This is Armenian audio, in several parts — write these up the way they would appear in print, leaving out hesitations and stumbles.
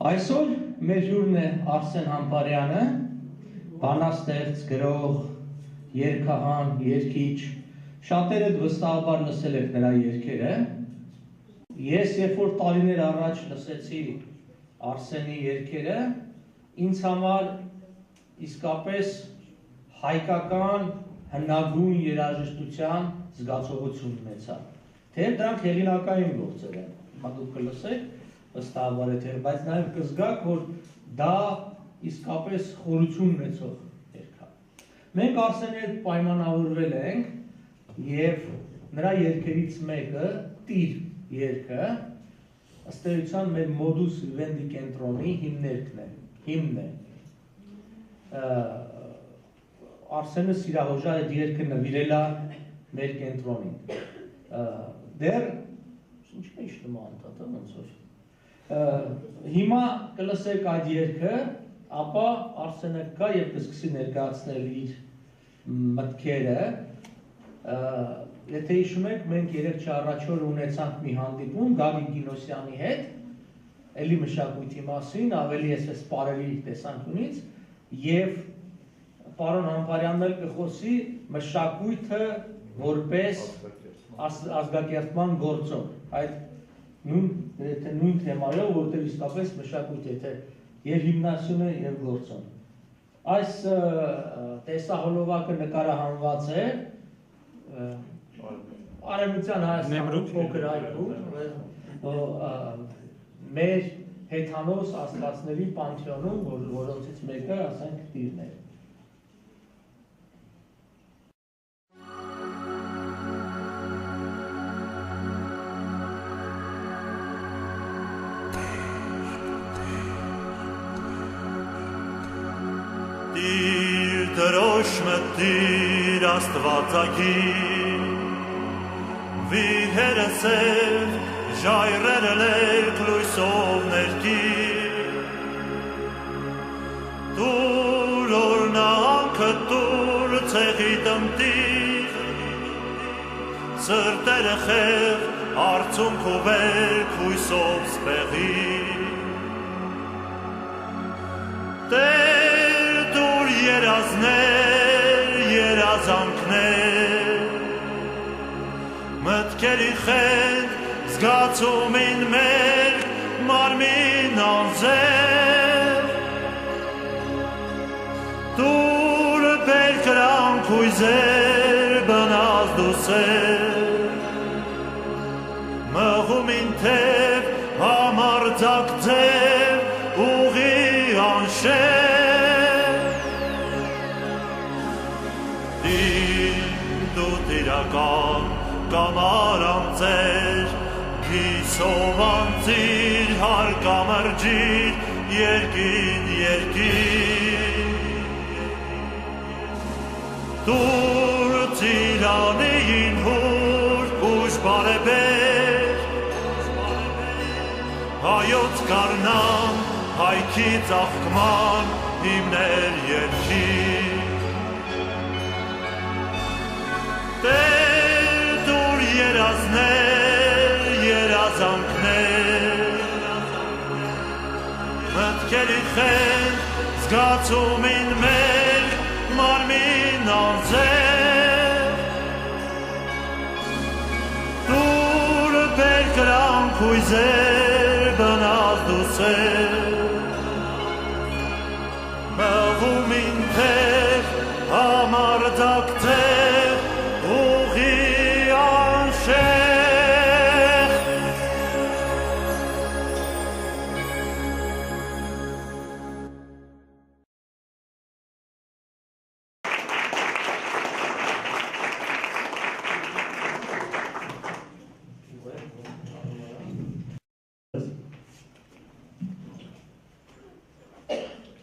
Այսօր մեր հյուրն է Արսեն Համբարյանը, բանաստեղծ, գրող, երգահան, երգիչ, շատերը վստահաբար լսել եք նրա երգերը։ Ես երբ որ տարիներ առաջ լսեցի Արսենի երգերը, ինձ համար իսկապես հայկական հնագույն երաժշտության զգացողություն ունեցա։ Թեև դրանք հեղինակային գործեր են, հիմա դուք կլսեք, վստահաբար է թեր, բայց նաև կզգաք, որ դա իսկապես խորություն ունեցող երգ է։ Մենք Արսենի հետ պայմանավորվել ենք եւ նրա երգերից մեկը Տիր երգը ըստ էության մեր Modus Vivendi կենտրոնի հիմնն է։ Արսենը սիրահոժար այդ երգը նվիրել է մեր կենտրոնին։ Դեռ ինչ է իշտում անդադը ոնց որ հիմա կլսեք այդ երգը, ապա Արսենը կա եւ կսկսի ներկայացնել իր մտքերը։ Եթե հիշում եք, մենք 3 առաջ օր ունեցանք մի հանդիպում Գագիկ Գինոսյանի հետ, էլի մշակույթի մասին, ավելի այսպես սպարելի տեսանկյունից, եւ պարոն Համբարյանն էլ կխոսի մշակույթը որպես ազգակերտման գործոն, այդ նույն թեմայով, որտեղ իսկապես մշակույթ եթե եւ հիմնասյուն է եւ գործոն։ Այս տեսահոլովակը նկարահանված է Արևմտյան Հայաստանում փոքր այգում, մեր հեթանոս աստվածների պանթեոնում, որոնցից մեկը, ասենք, Տիրն է։ Տիր դրոշ մտիր աստվածագիր, վիրհերը սև, ժայռերը լերկ լույսով ներկիր, տուր օրնանքը տուր ցեղի դմտիր, սրտերը խեղ արցունք ու վերք հույսով սպեղիր, երազներ, երազանքներ, մտքերի խենդ, զգացումին մեր, մարմին անձեր, տուր բեր կրանք հույզեր, բնազ դուսեր, մղումին թև, համարձակ ձև, ուղի անշեր, կամ արանձեր, գիսով անձիր, հարկամրջիր, երկին երկիր, տուր ծիրանին հուր, ուշ բարեբեր, հայոց կարնան, հայքի ծաղկման, հիմներ երկիր, Տեր երազներ, երազանքներ, մտքերի խենդ, զգացումին մեր, մարմին անձեր, տուր բեր կրանք հույզեր, բնազ դուսեր, մղումին թև, համարձակ ձև, ուղի անշեղ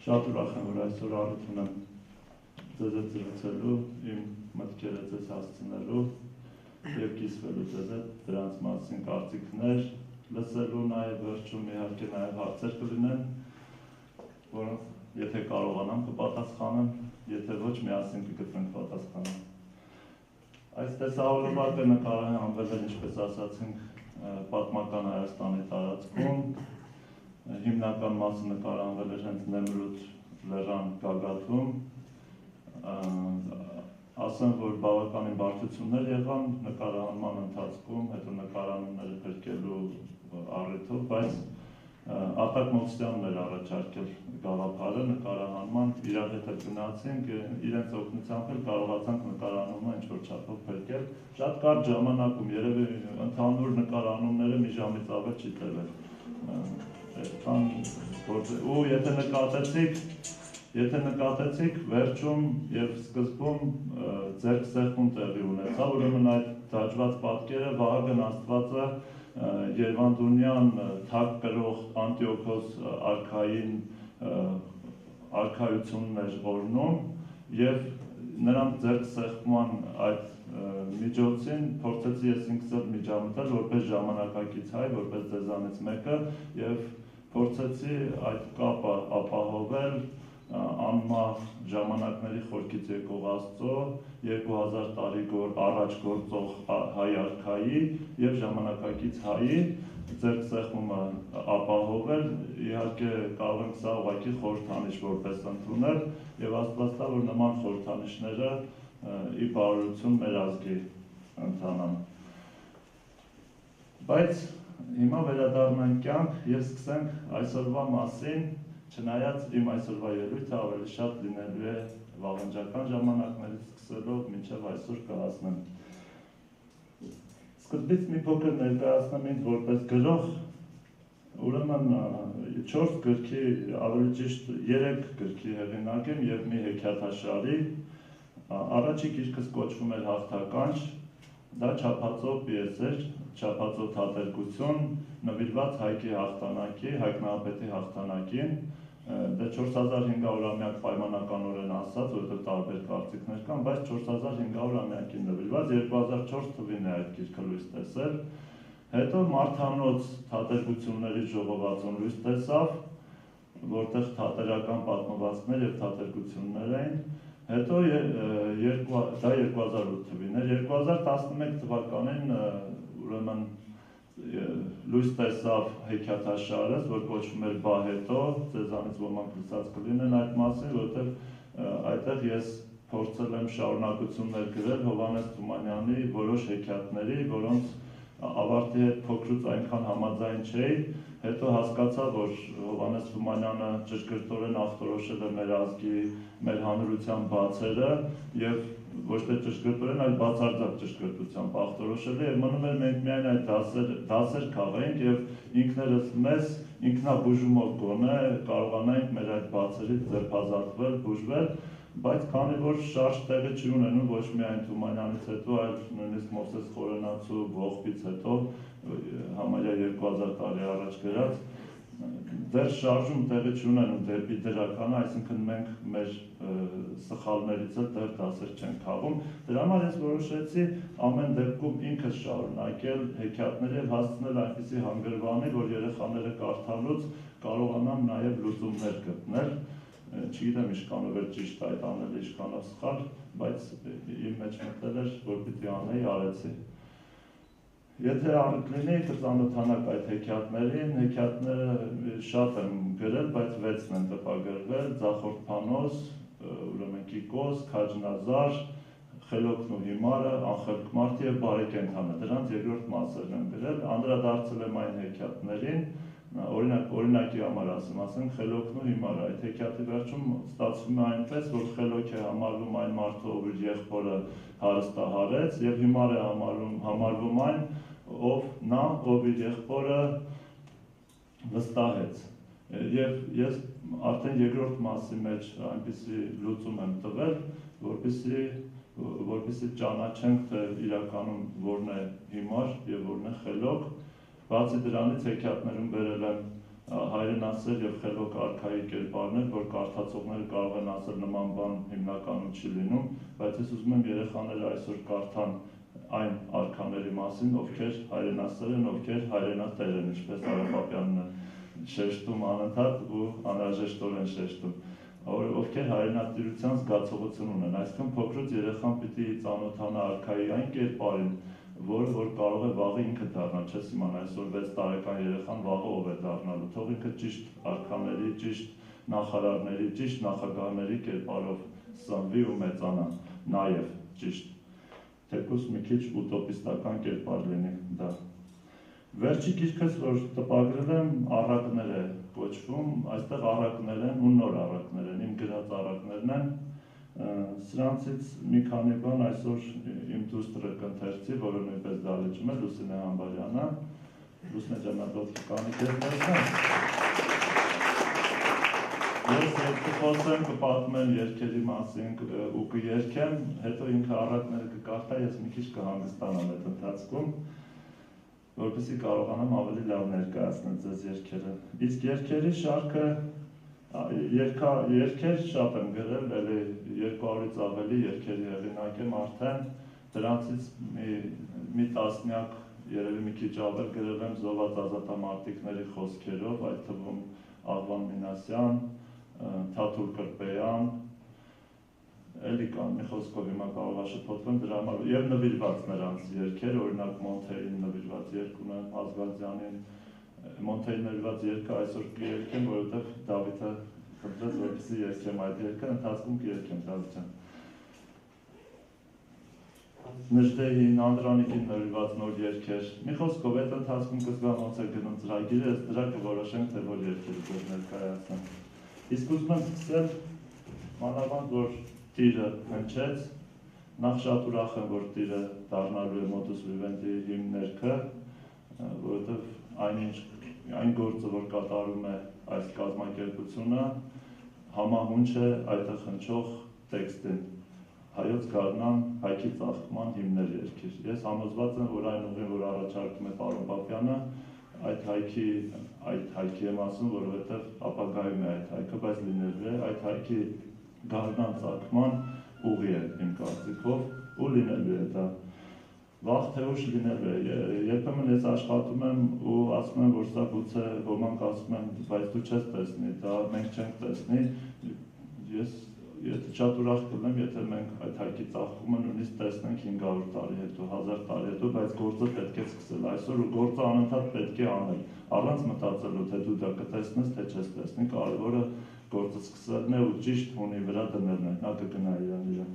Շատ ուրախ եմ, որ այսօր առիթ ունեմ ձեզ հետ զրուցելու, իմ մտքերը ձեզ հասցնելու և կիսվելու ձեզ հետ դրանց մասին կարծիքներ, լսելու նաև վերջում իհարկե նաև հարցեր կլինեն, որոնց եթե կարողանամ կպատասխանեմ, եթե ոչ միասին կգտնենք պատասխանը։ Այս տեսահոլովակը նկարահանվել է, ինչպես ասացինք, պատմական Հայաստանի տարածքում, հիմնական մասը նկարանվել էր հենց Նեմրութ լեռան գագաթում, ասեմ, որ բավականին բարդություններ եղան նկարահանման ընթացքում, հետո նկարանումները փրկելու առիթով, բայց Արտակ Մովսյանն էր առաջարկել գաղափարը նկարահանման, իրար հետ գնացինք, իրենց օգնությամբ էլ կարողացանք նկարանումը ինչ-որ չափով փրկել, շատ կարճ ժամանակում, երևի ընդհանուր նկարանումները մի ժամից ավել չի տևել, ու եթե նկատեցիք, վերջում և սկզբում ձեռքսեղմում տեղի ունեցավ, ուրեմն այդ դաջված պատկերը Վահագն Աստվածը Երևանդունյան թագ կրող Անտիոքոս արքային արքայությունն էր օրհնում և նրանց ձեռքսեղմման այդ միջոցին փորձեցի ես ինքս էլ միջամտել որպես ժամանակակից հայ, որպես ձեզանից մեկը և փորձեցի այդ կապը ապահովել անմահ ժամանակների խորքից եկող Աստծո 2000 տարի առաջ գործող հայ արքայի և ժամանակակից հայի ձեռքսեղմումը ապահովել, իհարկե կարող ենք սա ուղղակի խորհրդանիշ որպես ընդունել և Աստված տա, որ նման խորհրդանիշները ի բարօրություն մեր ազգի ընթանան։ Բայց հիմա վերադառնանք կյանք և սկսենք այսօրվա մասին, չնայած իմ այսօրվա ելույթը ավելի շատ լինելու է վաղնջական ժամանակներից սկսելով մինչև այսօր կհասնեմ։ Սկզբից մի փոքր ներկայացնեմ ինձ որպես գրող, ուրեմն 4 գրքի, ավելի ճիշտ 3 գրքի հեղինակ եմ և մի հեքիաթաշարի, առաջի գիրքս կոչվում էր Հաղթականջ, դա չափածո պիես էր, չափածո թատերգություն, նվիրված Հայքի հաղթանակի, Հայկ Նահապետի հաղթանակին, դե 4500-ամյակ պայմանականորեն ասած, որտեղ տարբեր կարծիքներ կան, բայց 4500-ամյակին նվիրված 2004 թվին է այդ գիրքը լույս տեսել, հետո Մարդանոց թատերգությունների ժողովածուն լույս տեսավ, որտեղ թատերական պատմվածքներ և թատերգություններ էին, հետո դա 2008 թվին էր, 2011 թվականին ուրեմն լույս տեսավ հեքիաթաշարս, որ կոչվում էր «Բա հետո», ձեզանից ոմանք լսած կլինեն այդ մասին, որտեղ այդտեղ ես փորձել եմ շարունակություններ գրել Հովհաննես Թումանյանի որոշ հեքիաթների, որոնց ավարտի հետ փոքրուց այնքան համաձայն չէի, հետո հասկացա, որ Հովհաննես Թումանյանը ճշգրտորեն ախտորոշել է մեր ազգի, մեր հանրության բացերը և ոչ թե ճշգրտորեն, այլ բացարձակ ճշգրտությամբ ախտորոշել է և մնում էր մենք միայն այդ դասեր քաղենք և ինքներս մեզ ինքնաբուժումով գոնե կարողանայինք մեր այդ բացերից ձերբազատվել, բուժվել, բայց քանի որ շարժ տեղի չի ունենում ոչ միայն Թումանյանից հետո, այլ նույնիսկ Մովսես Խորենացու ողբից հետո, համարյա 2000 տարի առաջ գրած, դեռ շարժում տեղի չի ունենում դեպի դրականը, այսինքն մենք մեր սխալներից էլ դեռ դասեր չենք քաղում, դրա համար ես որոշեցի ամեն դեպքում ինքս շարունակել հեքիաթները և հասցնել այնպիսի հանգրվանի, որ երեխաները կարդալուց կարողանան նաև լուծումներ գտնել, չգիտեմ ինչքանով էր ճիշտ այդ անել, ինչքանով սխալ, բայց իմ մեջ մտել էր, որ պիտի անեի, արեցի։ Եթե անըտ լինի, կծանոթանաք այդ հեքիաթներին, հեքիաթները շատ եմ գրել, բայց 6-ն են տպագրվել, Ձախորդ Փանոս, ուրեմն Կիկոս, Քաջնազար, Խելոքն ու հիմարը, Անխելք մարդը և Բարեկենդանը, դրանց երկրորդ մասերն եմ գրել, անդրադարձել եմ այն հեքիաթներին, օրինակի համար ասենք Խելոքն ու հիմարը, այդ հեքիաթի վերջում ստացվում է այնպես, որ խելոք է համարվում այն մարդը, ով իր եղբորը հարստահարեց, և հիմար է համարվում այն, ով իր եղբորը վստահեց։ Եվ ես արդեն երկրորդ մասի մեջ այնպիսի լուծում եմ տվել, որպեսզի ճանաչենք, թե իրականում որն է հիմար և որն է խելոք։ Բացի դրանից հեքիաթներում բերել եմ հայրենասեր և խելոք արքայի կերպարներ, որ կարդացողները կարող են ասել նման բան հիմնականում չի լինում, բայց ես ուզում եմ երեխաները այսօր կարդան այն արքաների մասին, ովքեր հայրենասեր են, ովքեր հայրենատեր են, ինչպես Արա Պապյանն է շեշտում անընդհատ ու անհրաժեշտորեն շեշտում, ովքեր հայրենատիրության զգացողություն ունեն, այսինքն փոքրուց երեխան պիտի ծանոթանա արքայի այն կերպարին, որ կարող է վաղը ինքը դառնալ, չես իմանա այսօր 6 տարեկան երեխան վաղը ով է դառնալու, թող ինքը ճիշտ արքաների, ճիշտ նախարարների, ճիշտ նախագահների կերպարով սնվի ու մեծանա, նաև ճիշտ, թեկուզ մի քիչ ուտոպիստական կերպար լինի դա։ Վերջի գիրքս, որ տպագրել եմ, առակներ է կոչվում, այստեղ առակներ են ու նոր առակներ են, իմ գրած առակներն են, սրանցից մի քանի բան այսօր իմ դուստրը կընթերցի, որը նույնպես դալեջում է, Լուսինե Համբարյանը, Լուսինե ջանատոտքի կանի կերպերն Ես կխոսեմ, կպատմեմ երգերի մասին ու կերգեմ, հետո ինքը առակները կկարդա, ես մի քիչ կհանգստանամ այդ ընթացքում, որպեսզի կարողանամ ավելի լավ ներկայացնել ձեզ երգերը։ Իսկ երգերի շարքը երգեր շատ եմ գրել, էլի 200-ից ավելի երգերի հեղինակ եմ արդեն, դրանցից մի տասնյակ, երևի մի քիչ ավել գրել եմ զոհված ազատամարտիկների խոսքերով, այդ թվում Աղվան Մինասյան, Թաթուլ Կրպեյան, էլի կան, մի խոսքով հիմա կարող է շփոթվեմ դրա համար, և նվիրված նրանց երգեր, օրինակ Մոնթեյին նվիրված երգ ունեմ, Ազգազյանին, Մոնթեյին նվիրված երգը այսօր կերգեմ, որովհետև Դավիթը խնդրեց, որպեսզի երգեմ այդ երգը, ընթացքում կերգեմ Դավիթը։ Նժդեհին, Անդրանիկին նվիրված նոր երգեր, մի խոսքով այդ ընթացքում կզգամ ոնց է գնում ծրագիրը, ըստ դրա կորոշենք, թե որ երգերը ձեզ ներկայացնեմ։ Իսկ ուզում եմ սկսել մանավանդ, որ տիրը հնչեց, նախ շատ ուրախ եմ, որ տիրը դառնալու է Modus Vivendi հիմներքը, որովհետև այն գործը, որ կատարում է այս կազմակերպությունը, համահունչ է այդտեղ հնչող տեքստին, հայոց գարնան հայքի ծաղկման հիմներ երգիր։ Ես համոզված եմ, որ այն ուղին, որ առաջարկում է պարոն Պապյանը, այդ հայքի եմ ասում, որովհետև ապագայում է այդ հայքը, բայց լինելու է այդ հայքի գարնան ծաղկման ուղի է իմ կարծիքով ու լինելու է դա։ Վաղ թե ուշ լինելու է, երբեմն ես աշխատում եմ ու ասում եմ, որ սա գուցե ոմանք ասում են, բայց դու չես տեսնի, դա մենք չենք տեսնի, ես շատ ուրախ կլինեմ, եթե մենք այդ հայքի ծաղկումը նույնիսկ տեսնենք 500 տարի հետո, 1000 տարի հետո, բայց գործը պետք է սկսել այսօր ու գործը անընդհատ պետք է անել, առանց մտածելու, թե դու դա կտեսնես, թե չես տեսնի, կարևորը գործը սկսելն է ու ճիշտ հունի վրա դնելն է, նա կգնա իրան։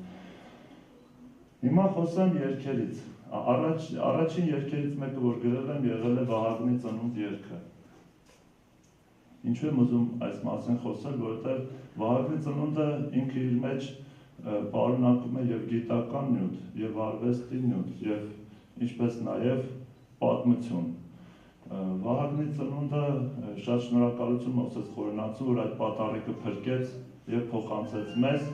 Հիմա խոսեմ երգերից, առաջին երգերից մեկը, որ գրել եմ, եղել է Վահագնի ծնունդ երգը։ Ինչու եմ ուզում այս մասին խոսել, որովհետև Վահագնի ծնունդը ինքը իր մեջ պարունակում է և գիտական նյութ, և արվեստի նյութ, և ինչպես նաև պատմություն։ Վահագնի ծնունդը շատ շնորհակալություն Մովսես Խորենացու, որ այդ պատառիկը փրկեց և փոխանցեց մեզ,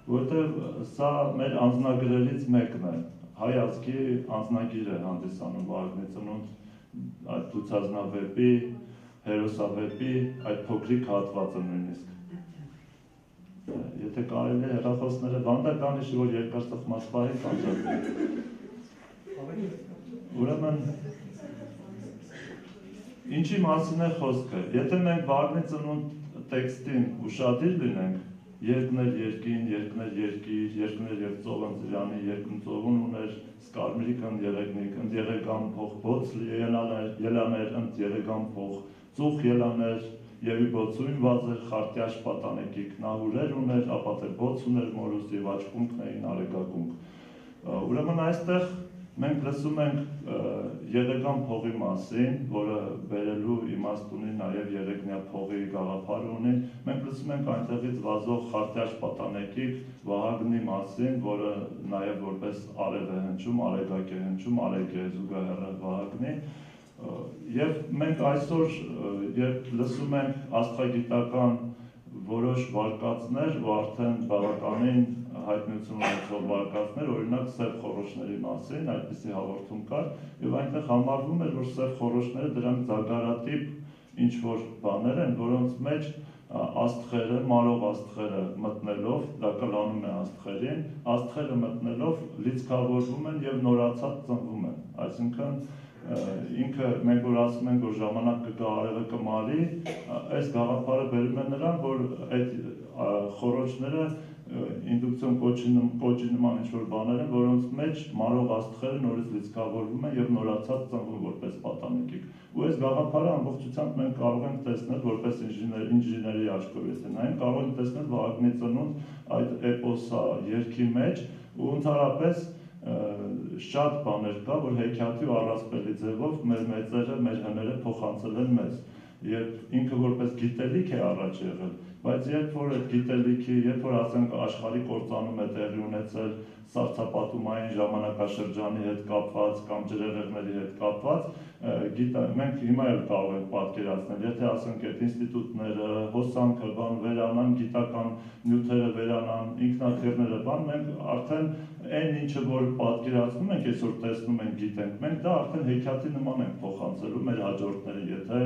որովհետև սա մեր անձնագրերից մեկն է, հայ ազգի անձնագիր է հանդիսանում Վահագնի ծնունդ, այդ ցուցազնավեպի, հերոսավեպի, այդ փոքրիկ հատվածը նույնիսկ։ Եթե կարելի է հեռախոսները Վանդա Կանիշի, որ երկար ծխմած պահի կանչատի։ Ուրեմն, ինչի մասին է խոսքը, եթե մենք Վահագնի ծնունդ տեքստին ուշադիր լինենք, երկներ երկին, երկներ երկիր, երկներ և ծով ընձրյանի, երկնծովուն ուներ, սկարմիրիկ ընդ երեգնիկ, ընդ երեգան փող բոց ելաներ, ընդ երեգան փող ծուխ ելաներ, եվի բոցույն վազեր, խարտյաշ պատանեկիկ, նա հուրեր ուներ, ապատե բոց ուներ մորուս և աչկունքն էին արեգակունք։ Ուրեմն այստեղ մենք լսում ենք երեգան փողի մասին, որը բերելու իմաստ ունի նաև երեգնյա փողի գաղափար ունի, մենք լսում ենք այնտեղից վազող խարտյաշ պատանեկիկ Վահագնի մասին, որը նաև որպես արև է հնչում, արեգակ է հնչում, արեգ է զուգահեռը Վահագնի, և մենք այսօր, երբ լսում ենք աստղագիտական որոշ վարկածներ ու արդեն բավականին հայտնություն ունեցող վարկածներ, օրինակ սև խոռոչների մասին, այդպիսի հաղորդում կար, և այնտեղ համարվում էր, որ սև խոռոչները դրանք զագարատիպ ինչ-որ բաներ են, որոնց մեջ աստղերը, մարող աստղերը մտնելով, դա կլանում է աստղերին, աստղերը մտնելով լիցքավորվում են և նորացած ծնվում են, այսինքն ինքը մենք որ ասում ենք, որ ժամանակ կգա արևը կմարի, այս գաղափարը բերում է նրան, որ այդ խոռոչները ինդուկցիոն կոճի նման ինչ-որ բաներ են, որոնց մեջ մարող աստղերը նորից լիցքավորվում են եւ նորացած ծնվում որպես պատանեկիկ։ Ու այս գաղափարը ամբողջությամբ մենք կարող ենք տեսնել որպես ինժեների աչքով, եթե նայենք, կարող ենք տեսնել Վագնի ծնունդ այդ էպոսա երգի մեջ ու ընդհանրապես շատ բաներ կա, որ հեքիաթի ու առասպելի ձևով մեր մեծերը, մեր հները փոխանցել են մեզ։ Երբ ինքը որպես գիտելիք է առաջ եղել, բայց երբ որ այդ գիտելիքի, երբ որ ասենք աշխարհի կործանում է տեղի ունեցել սառցապատումային ժամանակաշրջանի հետ կապված կամ ջրեղեղների հետ կապված, մենք հիմա էլ կարող ենք պատկերացնել, եթե ասենք այդ ինստիտուտները, հոսանքը բան վերանան, գիտական նյութերը վերանան, ինքնաթիռները բան, մենք արդեն այն ինչը որ պատկերացնում ենք, այսօր տեսնում ենք, գիտենք, մենք դա արդեն հեքիաթի նման ենք փոխանցելու մեր հաջորդներին, եթե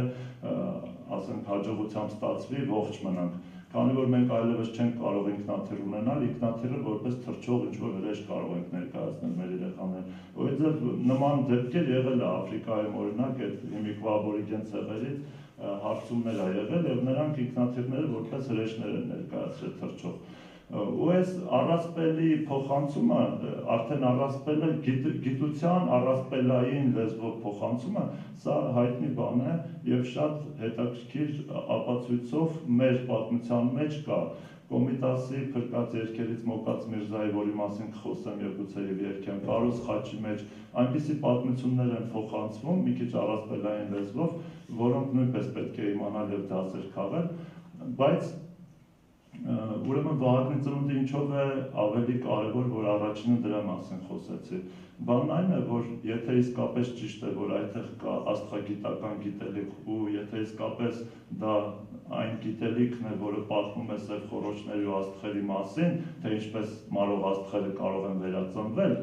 ասենք հաջողությամբ ստացվի, ողջ մնանք, քանի որ մենք այլևս չենք կարող ինքնաթիռ ունենալ, ինքնաթիռը որպես թռչող ինչ-որ հրեշ կարող ենք ներկայացնել մեր երեխաներին։ Ուղղակի նման դեպքեր եղել է Աֆրիկայում, օրինակ այդ հիմիկվա աբորիգեն ցեղերից հարցումներ ա եղել եւ նրանք ինքնաթիռները որպես հրեշներ են ներկայացրել թռչող։ Ու այս առասպելի փոխանցումը, արդեն առասպելը գիտության առասպելային լեզվով փոխանցումը, սա հայտնի բան է եւ շատ հետաքրքիր ապացույցով մեր պատմության մեջ կա։ Կոմիտասի փրկած երգերից Մոկաց Միրզայի, որի մասին կխոսեմ եւ գուցե եւ երգեմ, Կարոս Խաչի մեջ այնպիսի պատմություններ են փոխանցվում մի քիչ առասպելային լեզվով, որոնք նույնպես պետք է իմանալ եւ դասեր քաղել, բայց ուրեմն Վահագնի ծնունդը ինչով է ավելի կարևոր, որ առաջինը դրա մասին խոսեցի։ Բանն այն է, որ եթե իսկապես ճիշտ է, որ այդտեղ կա աստղագիտական գիտելիք ու եթե իսկապես դա այն գիտելիքն է, որը պատմում է սև խոռոչների ու աստղերի մասին, թե ինչպես մարող աստղերը կարող են վերածնվել,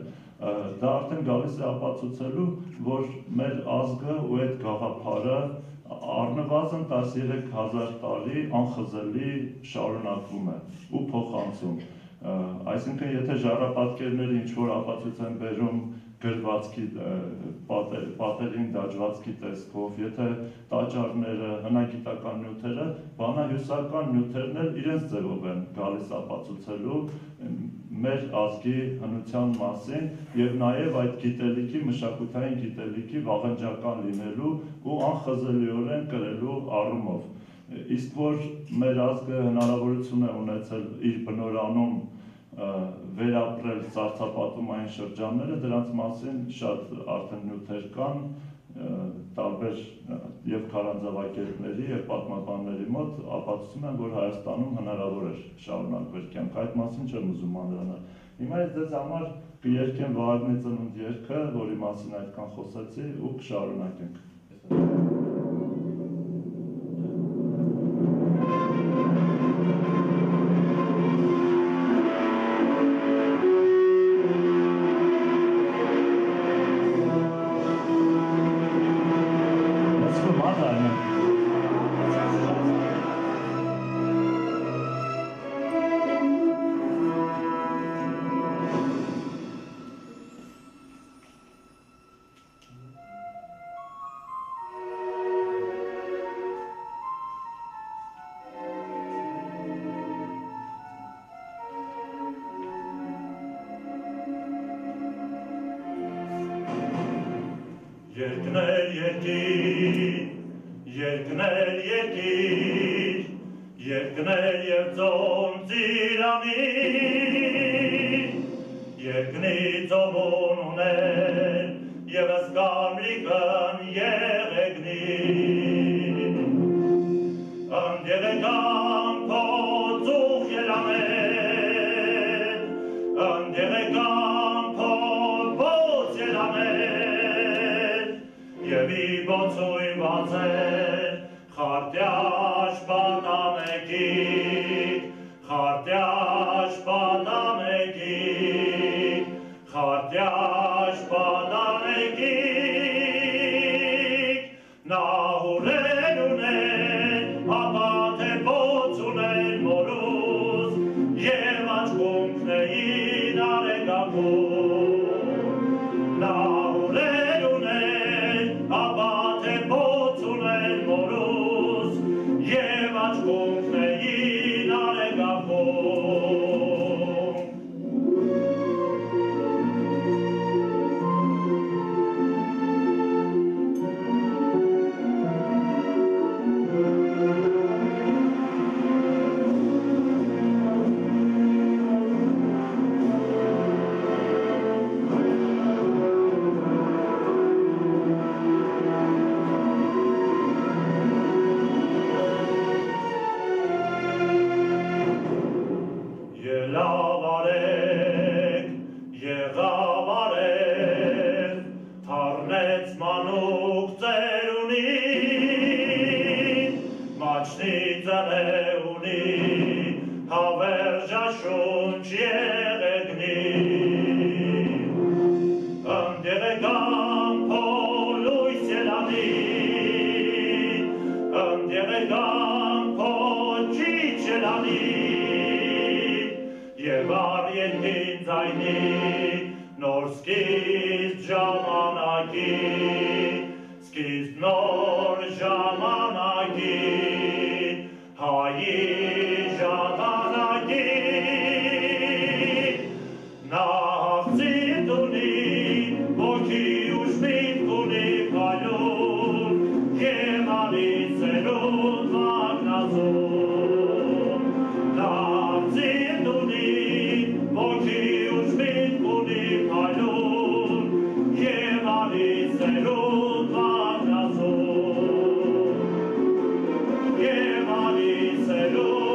դա արդեն գալիս է ապացուցելու, որ մեր ազգը ու այդ գաղափարը առնվազն 13,000 տարի անխզելի շարունակվում է ու փոխանցում։ Այսինքն, եթե ժառապատկերները ինչ-որ ապացույց են բերում գրվածքի պատերին դաջվածքի տեսքով, եթե տաճարները, հնագիտական նյութերը, բանահյուսական նյութերն էլ իրենց ձևով են գալիս ապացուցելու մեր ազգի հնության մասին եւ նաեւ այդ գիտելիքի, մշակութային գիտելիքի վաղնջական լինելու ու անխզելիորեն կրելու առումով։ Իսկ որ մեր ազգը հնարավորություն է ունեցել իր բնորանում վերապրել սառցապատումային շրջանները, դրանց մասին շատ արդեն նյութեր կան, տարբեր եւ քարանձավակերպների եւ պատմաբանների մոտ ապացուցում են, որ Հայաստանում հնարավոր է շարունակվել կյանք, այդ մասին չեմ ուզում անդրանալ։ Հիմա ես ձեզ համար կերկեմ Վահագնի ծնունդ երգը, որի մասին այդքան խոսեցի ու կշարունակենք։ Երկներ երկիր, երկներ և ծոմ ծիրանիր, երկնի ծոմուն ուներ, և ասկամրիկն եղեգնիր, ընդեղեկան փոծուխ ելամեր, ընդեղեկան փոծ ելամեր, և ի բոցույված էր խարտյաշ պատանեկիկ, խարտյաշ պատանեկիկ, խարտյաշ պատանեկիկ, նա հուրեր ուներ, ապա թե բոց ուներ մորուզ, և աչկունքներին արեգակում, նա հուրեր ուներ, ապա թե բոց ուներ մորուզ, և աչկունքներին արեգակում, սկիզբ ժամանակի, սկիզբ նոր ժամանակի, հայի ժամանակի, նա հաղձիտ ունի, ոգի ուժմիտ ունի կալուն, և ալից սերուն մագնազում, նա հաղձիտ ունի, ոգի ուժմիտ ունի կալուն, և ալից սերուն մագնազում, և ալից սերուն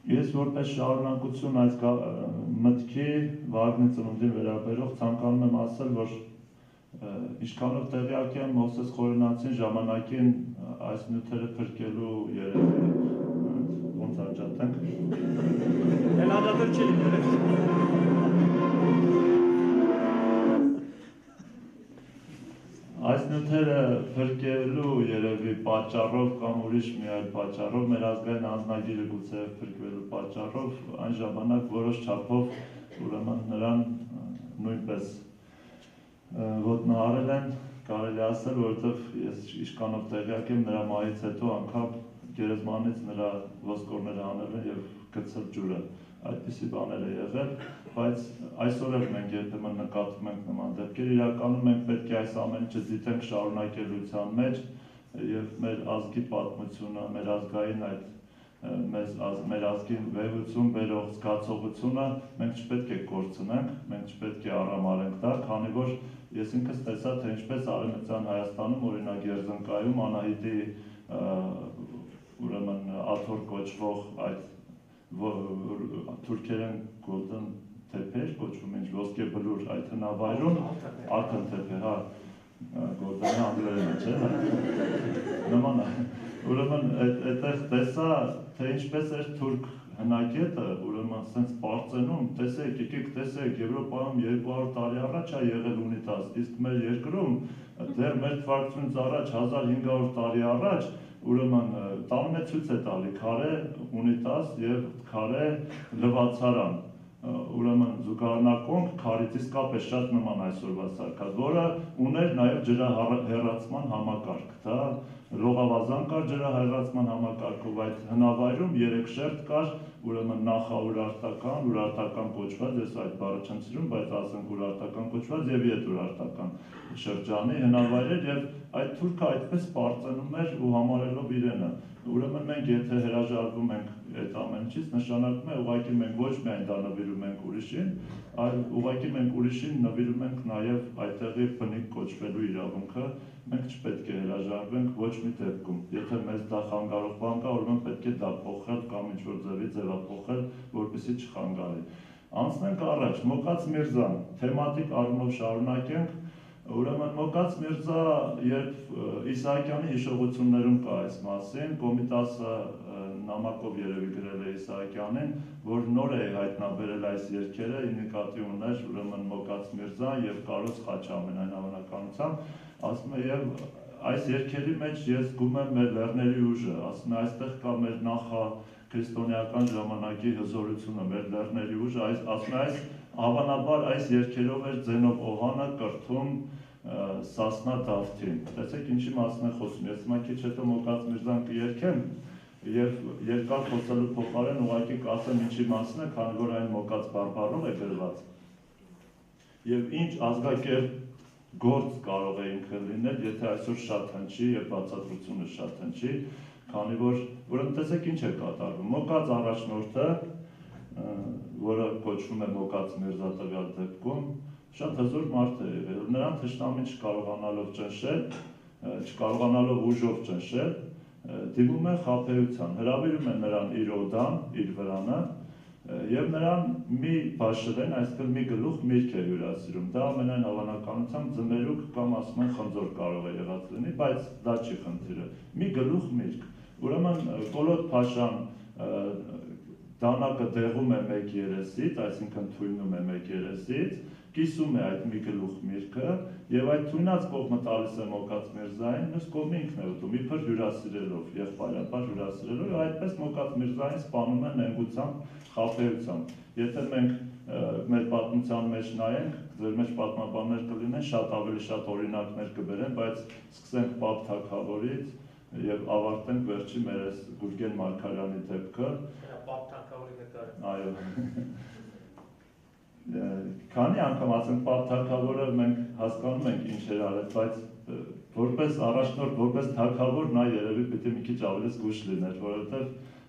Ես որպես շարունակություն այս մտքի Վագնի ծնունդին վերաբերող ցանկանում եմ ասել, որ ինչքանով տեղյակ եմ Մովսես Խորենացին ժամանակին այս նյութերը փրկելու երևի ոնց անջատենք։ Հնարավոր չի լինել։ Այս նյութերը փրկելու երևի պատճառով կամ ուրիշ մի այլ պատճառով մեր ազգային անձնագիրը գուցե փրկվելու պատճառով այն ժամանակ որոշ չափով ուրեմն նրան նույնպես ոտնահարել են, կարելի ասել, որովհետև ես ինչքանով տեղյակ եմ նրա մահից հետո անգամ գերեզմանից նրա ոսկորները հանել են եւ գցել ջուրը։ Այդպիսի բաներ է եղել, բայց այսօր էլ մենք երբեմն նկատում ենք նման դեպքեր, իրականում մենք պետք է այս ամեն ինչը դիտենք շարունակելիության մեջ եւ մեր ազգի պատմությունը, մեր ազգային այդ մեր ազգին վեհություն բերող զգացողությունը մենք չպետք է կորցնենք, մենք չպետք է առամարենք դա, քանի որ ես ինքս տեսա, թե ինչպես Արևմտյան Հայաստանում օրինակ Երզնկայում Անահիտի ուրեմն աթոռ կոչվող այդ թուրքերեն Golden Tepe կոչվում ինչ ոսկե բլուր այդ հնավայրում Ալթն Tepe, հա, Golden-ը անգլերենը չէ, նման է, ուրեմն այդտեղ տեսա, թե ինչպես էր թուրք հնագետը, ուրեմն սենց պարծենում, տեսեք, եկեք տեսեք, Եվրոպայում 200 տարի առաջ է եղել ունիտաս, իսկ մեր երկրում դեռ մեր թվարկությունից առաջ 1500 տարի առաջ ուրեմն տանում է ցույց է տալի քարե ունիտաս եւ քարե լվացարան, ուրեմն զուգահեռնակոնք քարից իսկապես շատ նման այսօրվա սարքած, որը ուներ նաեւ ջրահեռացման համակարգ, դա լողավազան կար ջրահեռացման համակարգով, այդ հնավայրում 3 շերտ կար, ուրեմն նախաուրարտական, ուրարտական կոչված, ես այդ բառը չեմ սիրում, բայց ասենք ուրարտական կոչված եւ ետուրարտական շրջանի հնավայրեր եւ այդ թուրքը այդպես պարծենում էր ու համարելով իրենը։ Ուրեմն մենք եթե հրաժարվում ենք այդ ամեն ինչից, նշանակում է ուղղակի մենք ոչ միայն դա նվիրում ենք ուրիշին, այլ ուղղակի մենք ուրիշին նվիրում ենք նաեւ այդտեղի բնիկ կոչվելու իրավունքը, մենք չպետք է հրաժարվենք ոչ մի դեպքում։ Եթե մեզ դա խանգարող բան կա, ուրեմն պետք է դա փոխել կամ ինչ-որ ձևի ձևափոխել, որպեսզի չխանգարի։ Անցնենք առաջ, Մոկաց Միրզան, թեմատիկ առումով շարունակենք, ուրեմն Մոկաց Միրզա, երբ Իսահակյանի հիշողություններում կա այս մասին, Կոմիտասը նամակով երևի գրել է Իսահակյանին, որ նոր է հայտնաբերել այս երգերը, ի նկատի ուներ ուրեմն Մոկաց Միրզան եւ Կարոս Խաչամեն հավանականությամբ, ասում է եւ այս երգերի մեջ ես զգում եմ մեր լեռների ուժը, ասում է այստեղ կա մեր նախաքրիստոնեական ժամանակի հզորությունը, մեր լեռների ուժը, ասում է այս հավանաբար այս երգերով էր Ձենով Օհանը կրթում Սասնա Դավթին։ Տեսեք ինչի մասին է խոսում, ես հիմա քիչ հետո Մոկաց Միրզան կերքեմ եւ երկար խոսելու փոխարեն ուղղակի կասեմ ինչի մասին է, քանի որ այն Մոկաց բարբառով է գրված։ Եվ ինչ ազգակերպ գործ կարող է ինքը լինել, եթե այսօր շատ հնչի եւ բացատրությունը շատ հնչի, քանի որ ուրեմն տեսեք ինչ է կատարվում։ Մոկաց առաջնորդը, որը կոչվում է Մոկաց Միրզա տվյալ դեպքում, շատ հզոր մարդ է եղել, նրան թշնամին չկարողանալով ճնշել, չկարողանալով ուժով ճնշել, դիմում է խաբեության, հրավիրում է նրան իր օդան, իր վրանը, եւ նրան մի բաշրեն, այսինքն մի գլուխ միրգ է հյուրասիրում, դա ամենայն հավանականությամբ ձմերուկ կամ ասում են խնձոր կարող է եղած լինի, բայց դա չի խնդիրը, մի գլուխ միրգ, ուրեմն Պոլոտ Փաշան դանակը դեղում է մեկ երեսից, այսինքն թույնում է մեկ երեսից, կիսում է այդ մի գլուխ միրգը եւ այդ թույնած կողմը տալիս է Մոկաց Միրզային, մյուս կողմը ինքն է ուտում, իբր հյուրասիրելով, եղբայրաբար հյուրասիրելով, եւ այդպես Մոկաց Միրզային սպանում են նենգությամբ, խաբեությամբ։ Եթե մենք մեր պատմության մեջ նայենք, ձեր մեջ պատմաբաններ կլինեն, շատ ավելի շատ օրինակներ կբերեն, բայց սկսենք Պապ Թագավորից եւ ավարտենք վերջի մեր այս Գուրգեն Մարգարյանի դեպքը։ Պապ Թագավորի նկարը։ Այո։ Քանի անգամ ասենք Պապ Թագավորը մենք հասկանում ենք ինչ էր արել, բայց որպես առաջնորդ, որպես թագավոր նա երևի պիտի մի քիչ ավելի զգույշ լիներ,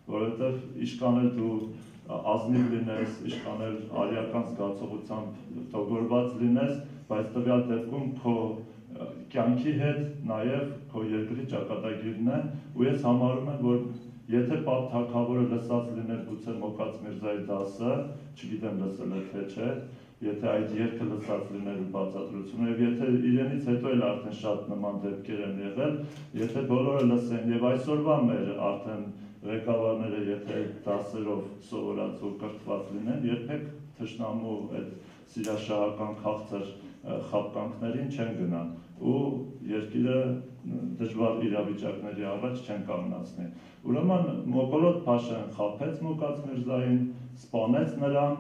որովհետեւ իշկանել դու ազնիվ լինես, իշկանել արիական զգացողությամբ տոգորված լինես, բայց տվյալ դեպքում քո կյանքի հետ նաև քո երկրի ճակատագիրն է, ու ես համարում եմ, որ եթե Պապ Թագավորը լսած լիներ գուցե Մոկաց Միրզայի դասը, չգիտեմ լսել է թե չէ, եթե այդ երգը լսած լիներ ու բացատրությունը, եւ եթե իրենից հետո էլ արդեն շատ նման դեպքեր են եղել, եթե բոլորը լսեն եւ այսօրվա մեր արդեն ղեկավարները եթե դասերով սովորած ու կրթված լինեն, երբեք թշնամու այդ սիրաշահական քաղցր խաբկանքներին չեն գնա ու երկիրը դժվար իրավիճակների առաջ չեն կանգնացնի։ Ուրեմն Մոկոլոտ Փաշան խաբեց Մոկաց Միրզային, սպանեց նրան,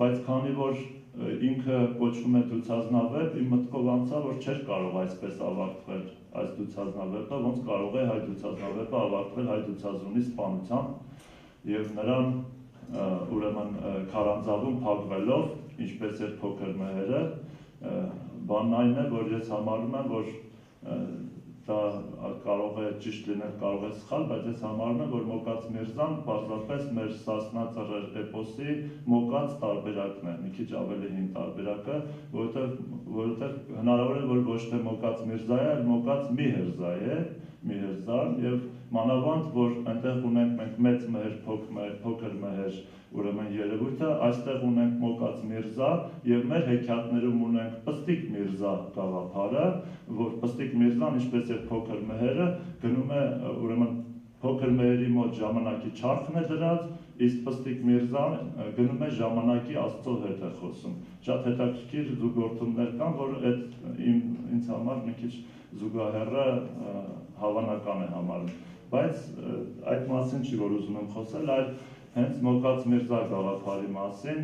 բայց քանի որ ինքը կոչվում է դուցազնավեբ, իմ մտքով անցավ, որ չէր կարող այսպես ավարտվել այս դուցազնավեբը, ոնց կարող է հայ դուցազնավեբը ավարտվել հայ դուցազունի սպանությամբ եւ նրան ուրեմն քարանձավում փակվելով, ինչպես էր փոքր մհերը, բանն այն է, որ ես համարում եմ, որ դա կարող է ճիշտ լինել, կարող է սխալ, բայց ես համարում եմ, որ Մոկաց Միրզան պարզապես մեր Սասնա ծռեր էպոսի Մոկաց տարբերակն է, մի քիչ ավելի հին տարբերակը, որովհետև հնարավոր է, որ ոչ թե Մոկաց Միրզա է, այլ Մոկաց Միհերզան, եւ մանավանդ, որ այնտեղ ունենք մենք մեծ մհեր, փոքր մհեր, ուրեմն երևույթը, այստեղ ունենք Մոկաց Միրզա եւ մեր հեքիաթներում ունենք Պստիկ Միրզա գաղափարը, որ Պստիկ Միրզան, ինչպես եւ փոքր մհերը, գնում է ուրեմն փոքր մհերի մոտ ժամանակի չարխն է դրած, իսկ Պստիկ Միրզան գնում է ժամանակի Աստծո հետ է խոսում։ Շատ հետաքրքիր զուգորդումներ կան, որ այդ ինձ համար մի քիչ զուգահեռը հավանական է համարում, բայց այդ մասին չի որ ուզում եմ խոսել, այլ հենց Մոկաց Միրզա գաղափարի մասին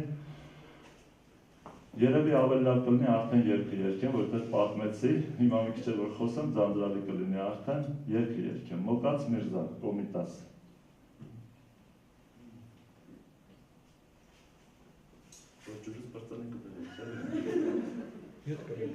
երևի ավելի լավ կլինի արդեն երգը երգեմ, որտեղ պատմեցի, հիմա մի քիչ որ խոսեմ, ձանձրալի կլինի արդեն երգը երգեմ, Մոկաց Միրզա, Կոմիտաս։ Ջուրս բրծանին կբերենք, Յոթ կրել։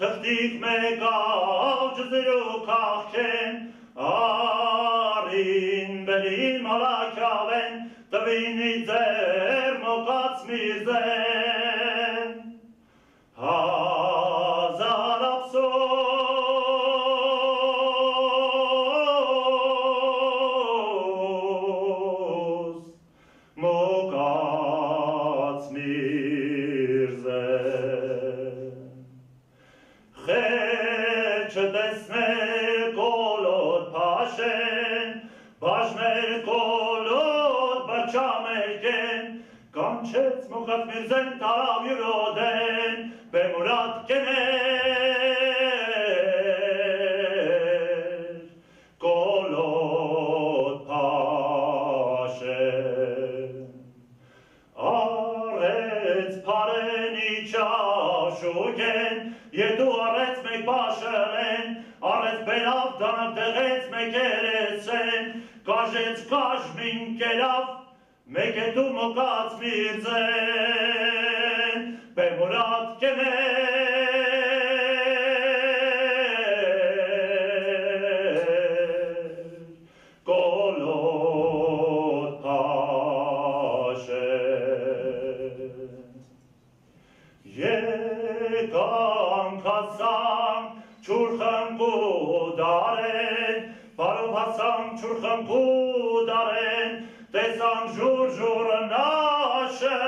Թղթիկ մեկավ ջզրու կաղքեն, արին բերին մալակյավեն, տվինի ձեր Մոկաց Միրզեն, հազար ափսոս, Մոկաց Միրզեն, խեչը տեսներ կոլոտ Փաշեն, բաժներ կոլոտ բրջամերկեն, կանչեց Մոկաց Միրզեն տարավ յուրոդեն, բեմուրատ կեներ, կոլոտ Փաշեն, արեց պարենի չաշուկեն, Եդու արեց մեկ բաշըլեն, արեց բերավ դանակ դեղեց մեկ երեսեն, կաժեց կաժմին կերավ, մեկ եդու Մոկաց Միրզեն, բեմուրատ կեներ, կոլոտ Փաշեն, Եկանք հասանք չուր խմբուդարեն, բարով հասանք չուր խմբուդարեն, տեսանք ժուր նաշը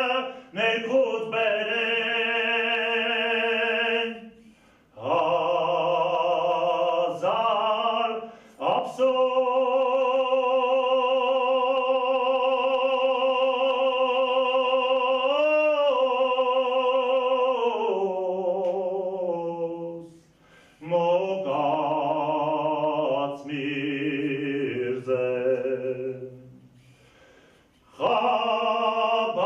ներքուց բերեն, հազար մոգաց Միրզեն, խաբար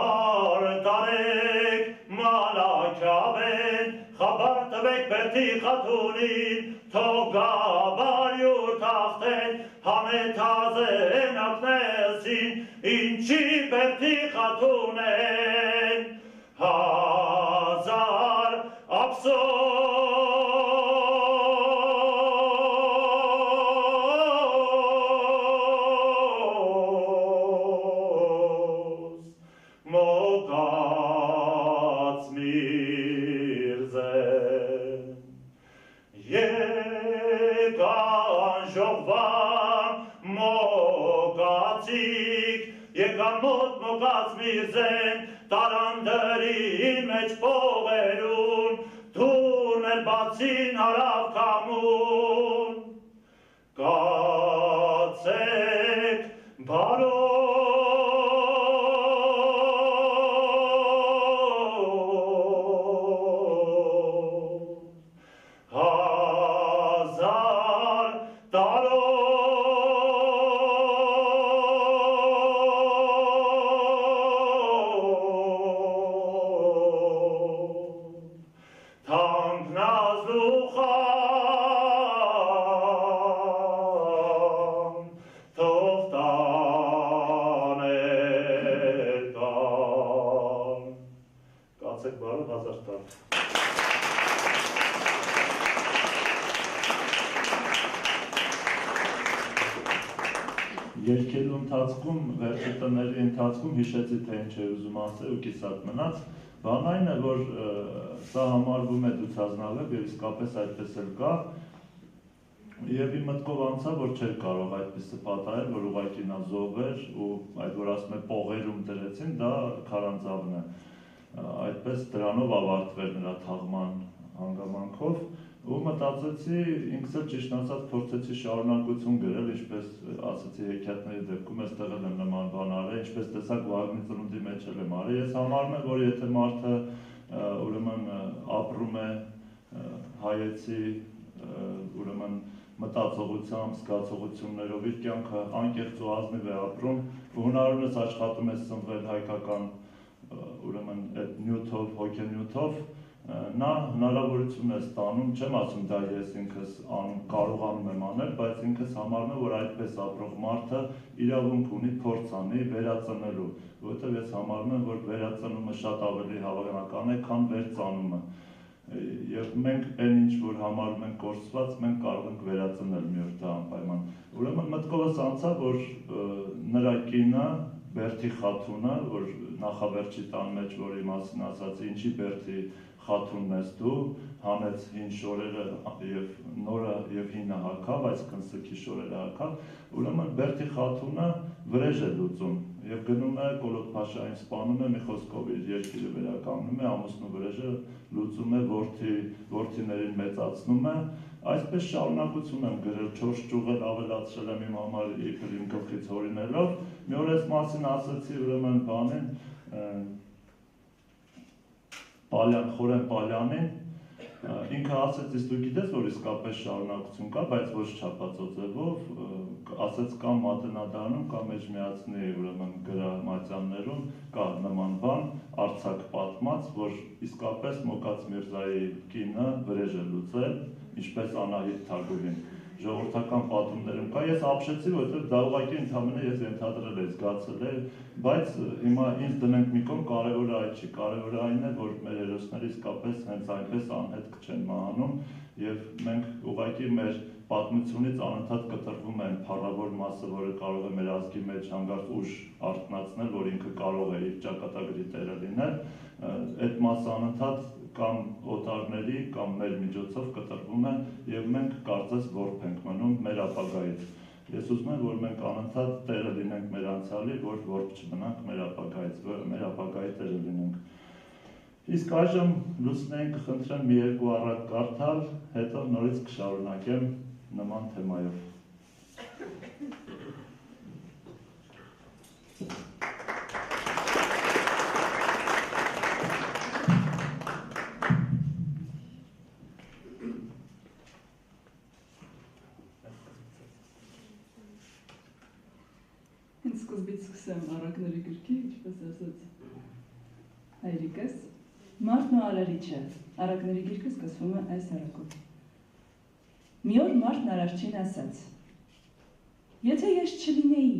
տարեք մալաքյավեն, խաբար տվեք բերդի խաթունին, թող գաբար յուր թախտեն, համեթազեն ակնեսին, ինչի բերդի խաթունեն, հազար մոգաց Միրզեն, եկան ժողվան մոգացիկ, եկան մոտ մոգաց Միրզեն, տարան դրին մեջ պողերուն, դուրն էլ բացին հարավ կամուն, կացեք բարով, հազար տարով, թանկնազլուխան, թող տաներ կան, կացեք բարով հազար տան։ Երկելու ընթացքում, վերջի տների ընթացքում հիշեցի, թե ինչ է ուզում ասել ու կիսատ մնաց, բան այն է, որ սա համարվում է դուցազնավեբ և իսկապես այդպես էլ կա, և իմ մտքով անցա, որ չէր կարող այդպես պատահել, որ ուղղակի նա զոհ էր ու այդ որ ասում է պողերում դրեցին, դա քարանձավն է, այդպես դրանով ավարտվեր նրա թաղման հանգամանքով, ու մտածեցի, ինքս էլ ճիշտ ասած փորձեցի շարունակություն գրել, ինչպես ասացի հեքիաթների դեպքում, այստեղ էլ եմ նման բան արել, ինչպես տեսակ Վագնի ծնունդի մեջ էլ եմ արել, ես համարում եմ, որ եթե մարդը ուրեմն ապրում է հայեցի, ուրեմն մտածողությամբ, զգացողություններով իր կյանքը անկեղծ ու ազնիվ է ապրում, ու հնարավորինս աշխատում է սնվել հայկական ուրեմն այդ նյութով, հոգենյութով, նա հնարավորություն է ստանում, չեմ ասում դա ես ինքս կարողանում եմ անել, բայց ինքս համարում եմ, որ այդպես ապրող մարդը իրավունք ունի փորձ անի վերածնելու, որովհետև ես համարում եմ, որ վերածնումը շատ ավելի հավանական է, քան վերծանումը։ Եվ մենք այն ինչ որ համարում ենք կորսված, մենք կարող ենք վերածնել մի օր դա անպայման։ Ուրեմն մտքովս անցա, որ նրա կինը Բերդի խաթունը, որ նախավերջի տան մեջ, որի մասին ասացի, ինչի Բերդի խաթունն ես դու, հանեց հին շորերը և նորը և հինը հագավ, այսինքն սգի շորերը հագավ, ուրեմն Բերդի խաթունը վրեժ է լուծում և գնում է Կոլոտ Փաշային սպանում է, մի խոսքով իր երկիրը վերականգնում է, ամուսնու վրեժը լուծում է, որդիներին մեծացնում է, այսպես շարունակություն եմ գրել, 4 ճյուղեր ավելացրել եմ իմ համար իբր իմ գլխից հորինելով, մի օր այս մասին ասացի ուրեմն բանին, Խորեն Պալյանին, ինքը ասեց, իսկ դու գիտես, որ իսկապես շարունակություն կա, բայց ոչ չափածո ձևով, ասեց կամ Մատենադարանում, կամ Էջմիածնի ուրեմն գրամատյաններում կա նման բան, արձակ պատմած, որ իսկապես Մոկաց Միրզայի կինը վրեժ է լուծել, ինչպես Անահիտ Թագուհին, ժողովրդական պատումներում կա, ես ապշեցի, որովհետև դա ուղղակի ընդհանրապես ես ենթադրել եմ, զգացել եմ, բայց հիմա ինձ դնենք մի կողմ, կարևորը այդ չի, կարևորը այն է, որ մեր հերոսները իսկապես հենց այնպես անհետք չեն մահանում և մենք ուղղակի մեր պատմությունից անընդհատ կտրվում են փառավոր մասը, որը կարող է մեր ազգի մեջ հանգարց ուժ արթնացնել, որ ինքը կարող է իր ճակատագրի տերը լինել, այդ մասը անընդհատ կամ օտարների կամ մեր միջոցով կտրվում է եւ մենք կարծես որբ ենք մնում մեր ապագայից։ Ես ուզում եմ, որ մենք անընդհատ տեղը լինենք մեր անցյալի, որ որբ չմնանք մեր ապագայից, մեր ապագայի տեղը լինենք։ Իսկ այժմ Լուսնեին կխնդրեմ մի երկու առակ կարդալ, հետո նորից կշարունակեմ նման թեմայով։ Հենց սկզբից սկսեմ առակների գրքի, ինչպես ասաց հայրիկս, մարդն ու արարիչը, առակների գիրքը սկսվում է այս առակով։ Մի օր մարդն արարչին ասաց. Եթե ես չլինեի,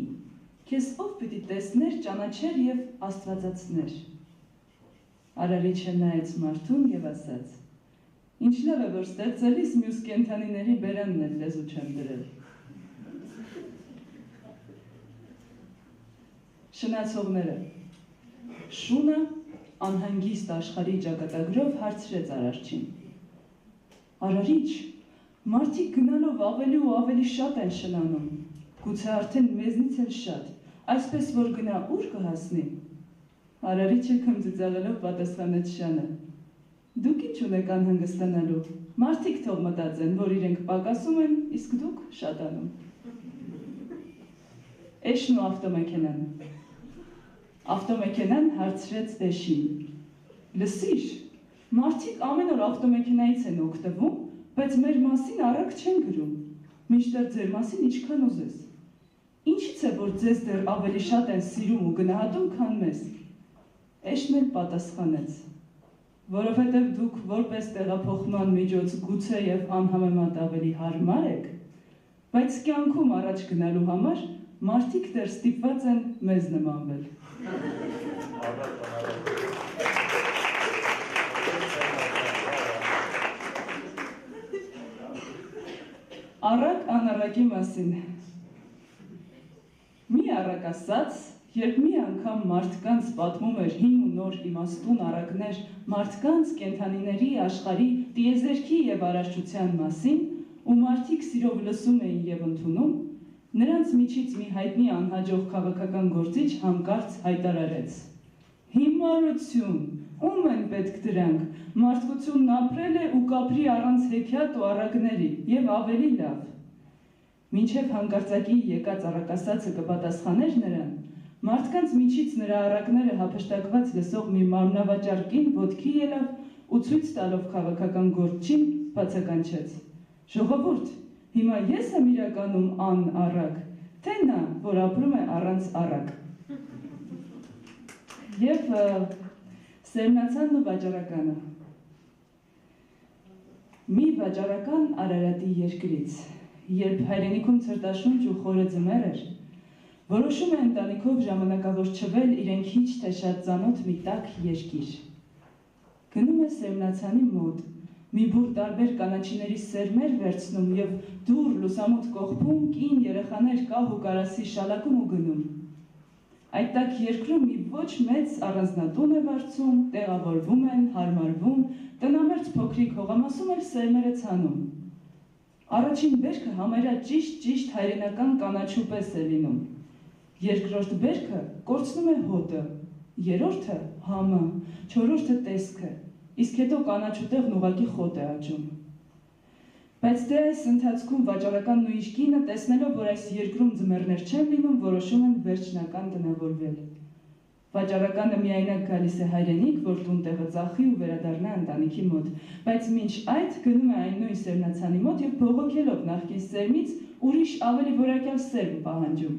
քեզ ով պիտի տեսներ, ճանաչեր եւ աստվածացներ։ Արարիչը նայեց մարդուն եւ ասաց. Ինչ լավ է, որ ստեղծելիս մյուս կենդանիների բերանն էլ լեզու չեմ դրել։ Շնացողները։ Շունը անհանգիստ աշխարհի ճակատագրով հարցրեց արարչին. Արարիչ, մարդիկ գնալով ավելի ու ավելի շատ են շնանում, գուցե արդեն մեզնից էլ շատ, այսպես որ գնա ուր կհասնի։ Արարիչը քմծիծաղելով պատասխանեց շանը. Դուք ինչ ունեք անհանգստանալու, մարդիկ թող մտածեն, որ իրենք պակասում են, իսկ դուք շատանում։ Էշն ու ավտոմեքենան։ Ավտոմեքենան հարցրեց էշին. Լսիր, մարդիկ ամեն օր ավտոմեքենայից են օգտվում, բայց մեր մասին առակ չեն գրում, մինչդեռ ձեր մասին ինչքան ուզես։ Ինչից է, որ ձեզ դեռ ավելի շատ են սիրում ու գնահատում, քան մեզ։ Էշն էլ պատասխանեց. Որովհետև դուք որպես տեղափոխման միջոց գուցե եւ անհամեմատ ավելի հարմար եք, բայց կյանքում առաջ գնալու համար մարդիկ դեռ ստիպված են մեզ նմանվել։ Առակ անառակի մասին։ Մի առակ ասաց, երբ մի անգամ մարդկանց պատմում էր հին ու նոր իմաստուն առակներ մարդկանց, կենդանիների, աշխարհի, տիեզերքի եւ արարչության մասին, ու մարդիկ սիրով լսում էին եւ ընդունում, նրանց միջից մի հայտնի անհաջող քաղաքական գործիչ հանկարծ հայտարարեց. Հիմարություն, ում են պետք դրանք, մարդկությունն ապրել է ու կապրի առանց հեքիաթ ու առակների եւ ավելի լավ։ Մինչև հանկարծակի եկած առակասացը կպատասխաներ նրան, մարդկանց միջից նրա առակները հափշտակված լսող մի մարմնավաճառ կին ոտքի ելավ ու ցույց տալով քաղաքական գործչին բացականչեց. Ժողովուրդ, հիմա ես եմ իրականում անառակ, թե նա, որ ապրում է առանց առակ։ Եվ սերմնացանն ու վաճառականը։ Մի վաճառական Արարատի երկրից, երբ հայրենիքում ցրտաշունչ ու խորը ձմեռ էր, որոշում է ընտանիքով ժամանակավորչվել իրենք ինչ թե շատ ծանոթ մի տաք երկիր։ Գնում է սերմնացանի մոտ, մի բուր տարբեր կանաչիների սերմեր վերցնում եւ դուռ լուսամուտ կողպում կին երեխաներ կահ ու կարասի շալակում ու գնում։ Այդ տակ երկրում մի ոչ մեծ առանձնատուն է վարձում, տեղավորվում են, հարմարվում, տնամերձ փոքրիկ հողամասում էլ սերմերը ցանում։ Առաջին բերքը համարյա ճիշտ հայրենական կանաչու պես է լինում։ Երկրորդ բերքը կորցնում է հոտը, երրորդը համը, չորրորդը տեսքը, իսկ հետո կանաչուտեղն ուղղակի խոտ է աճում։ Բայց դե այս ընթացքում վաճառականն ու իր կինը, տեսնելով, որ այս երկրում ձմեռներ չեն լինում, որոշում են վերջնական տնավորվել։ Վաճառականը միայնակ գալիս է հայրենիք, որ տուն տեղը ծախի ու վերադառնա ընտանիքի մոտ, բայց մինչ այդ գնում է այն նույն սերմնացանի մոտ եւ բողոքելով նախկին սերմից ուրիշ ավելի որակյալ սերմ պահանջում։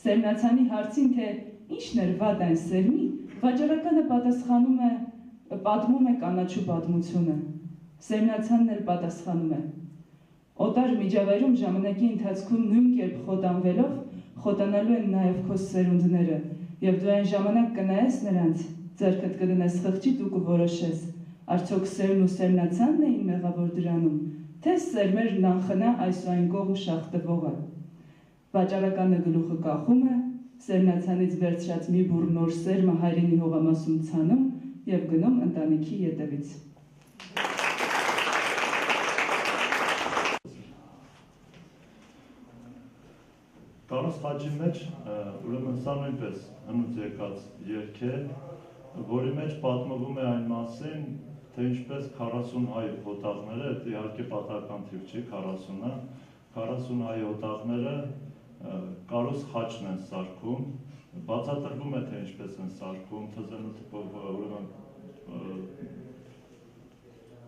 Սերմնացանի հարցին, թե ինչն էր վատ այն սերմի, վաճառականը պատմում է կանաչու պատմությունը։ Սերմնացանն էլ պատասխանում է. Օտար միջավայրում ժամանակի ընթացքում նույն կերպ խոտանվելով խոտանալու են նաև քո սերունդները, եւ դու այն ժամանակ կնայես նրանց, ձեռքդ կդնես խղճիդ ու կորոշես, արդյոք սերմն ու սերմնացանն էին մեղավոր դրանում, թե սերմերն անխնա այս ու այն կողմ շախտվողը։ Վաճառականը գլուխը կախում է, սերմնացանից վերցրած մի բուռ նոր սերմը հայրենի հողամասում ցանում, եւ գնում ընտանիքի ետևից։ Կարոս խաչի մեջ ուրեմն սա նույնպես հնուց եկած երգ է, որի մեջ պատմվում է այն մասին, թե ինչպես 40 հայ հոտաղները, իհարկե պատահական թիվ չի 40-ը, 40 հայ հոտաղները կարոս խաչն են սարքում, բացատրվում է, թե ինչպես են սարքում, թզենու թվով ուրեմն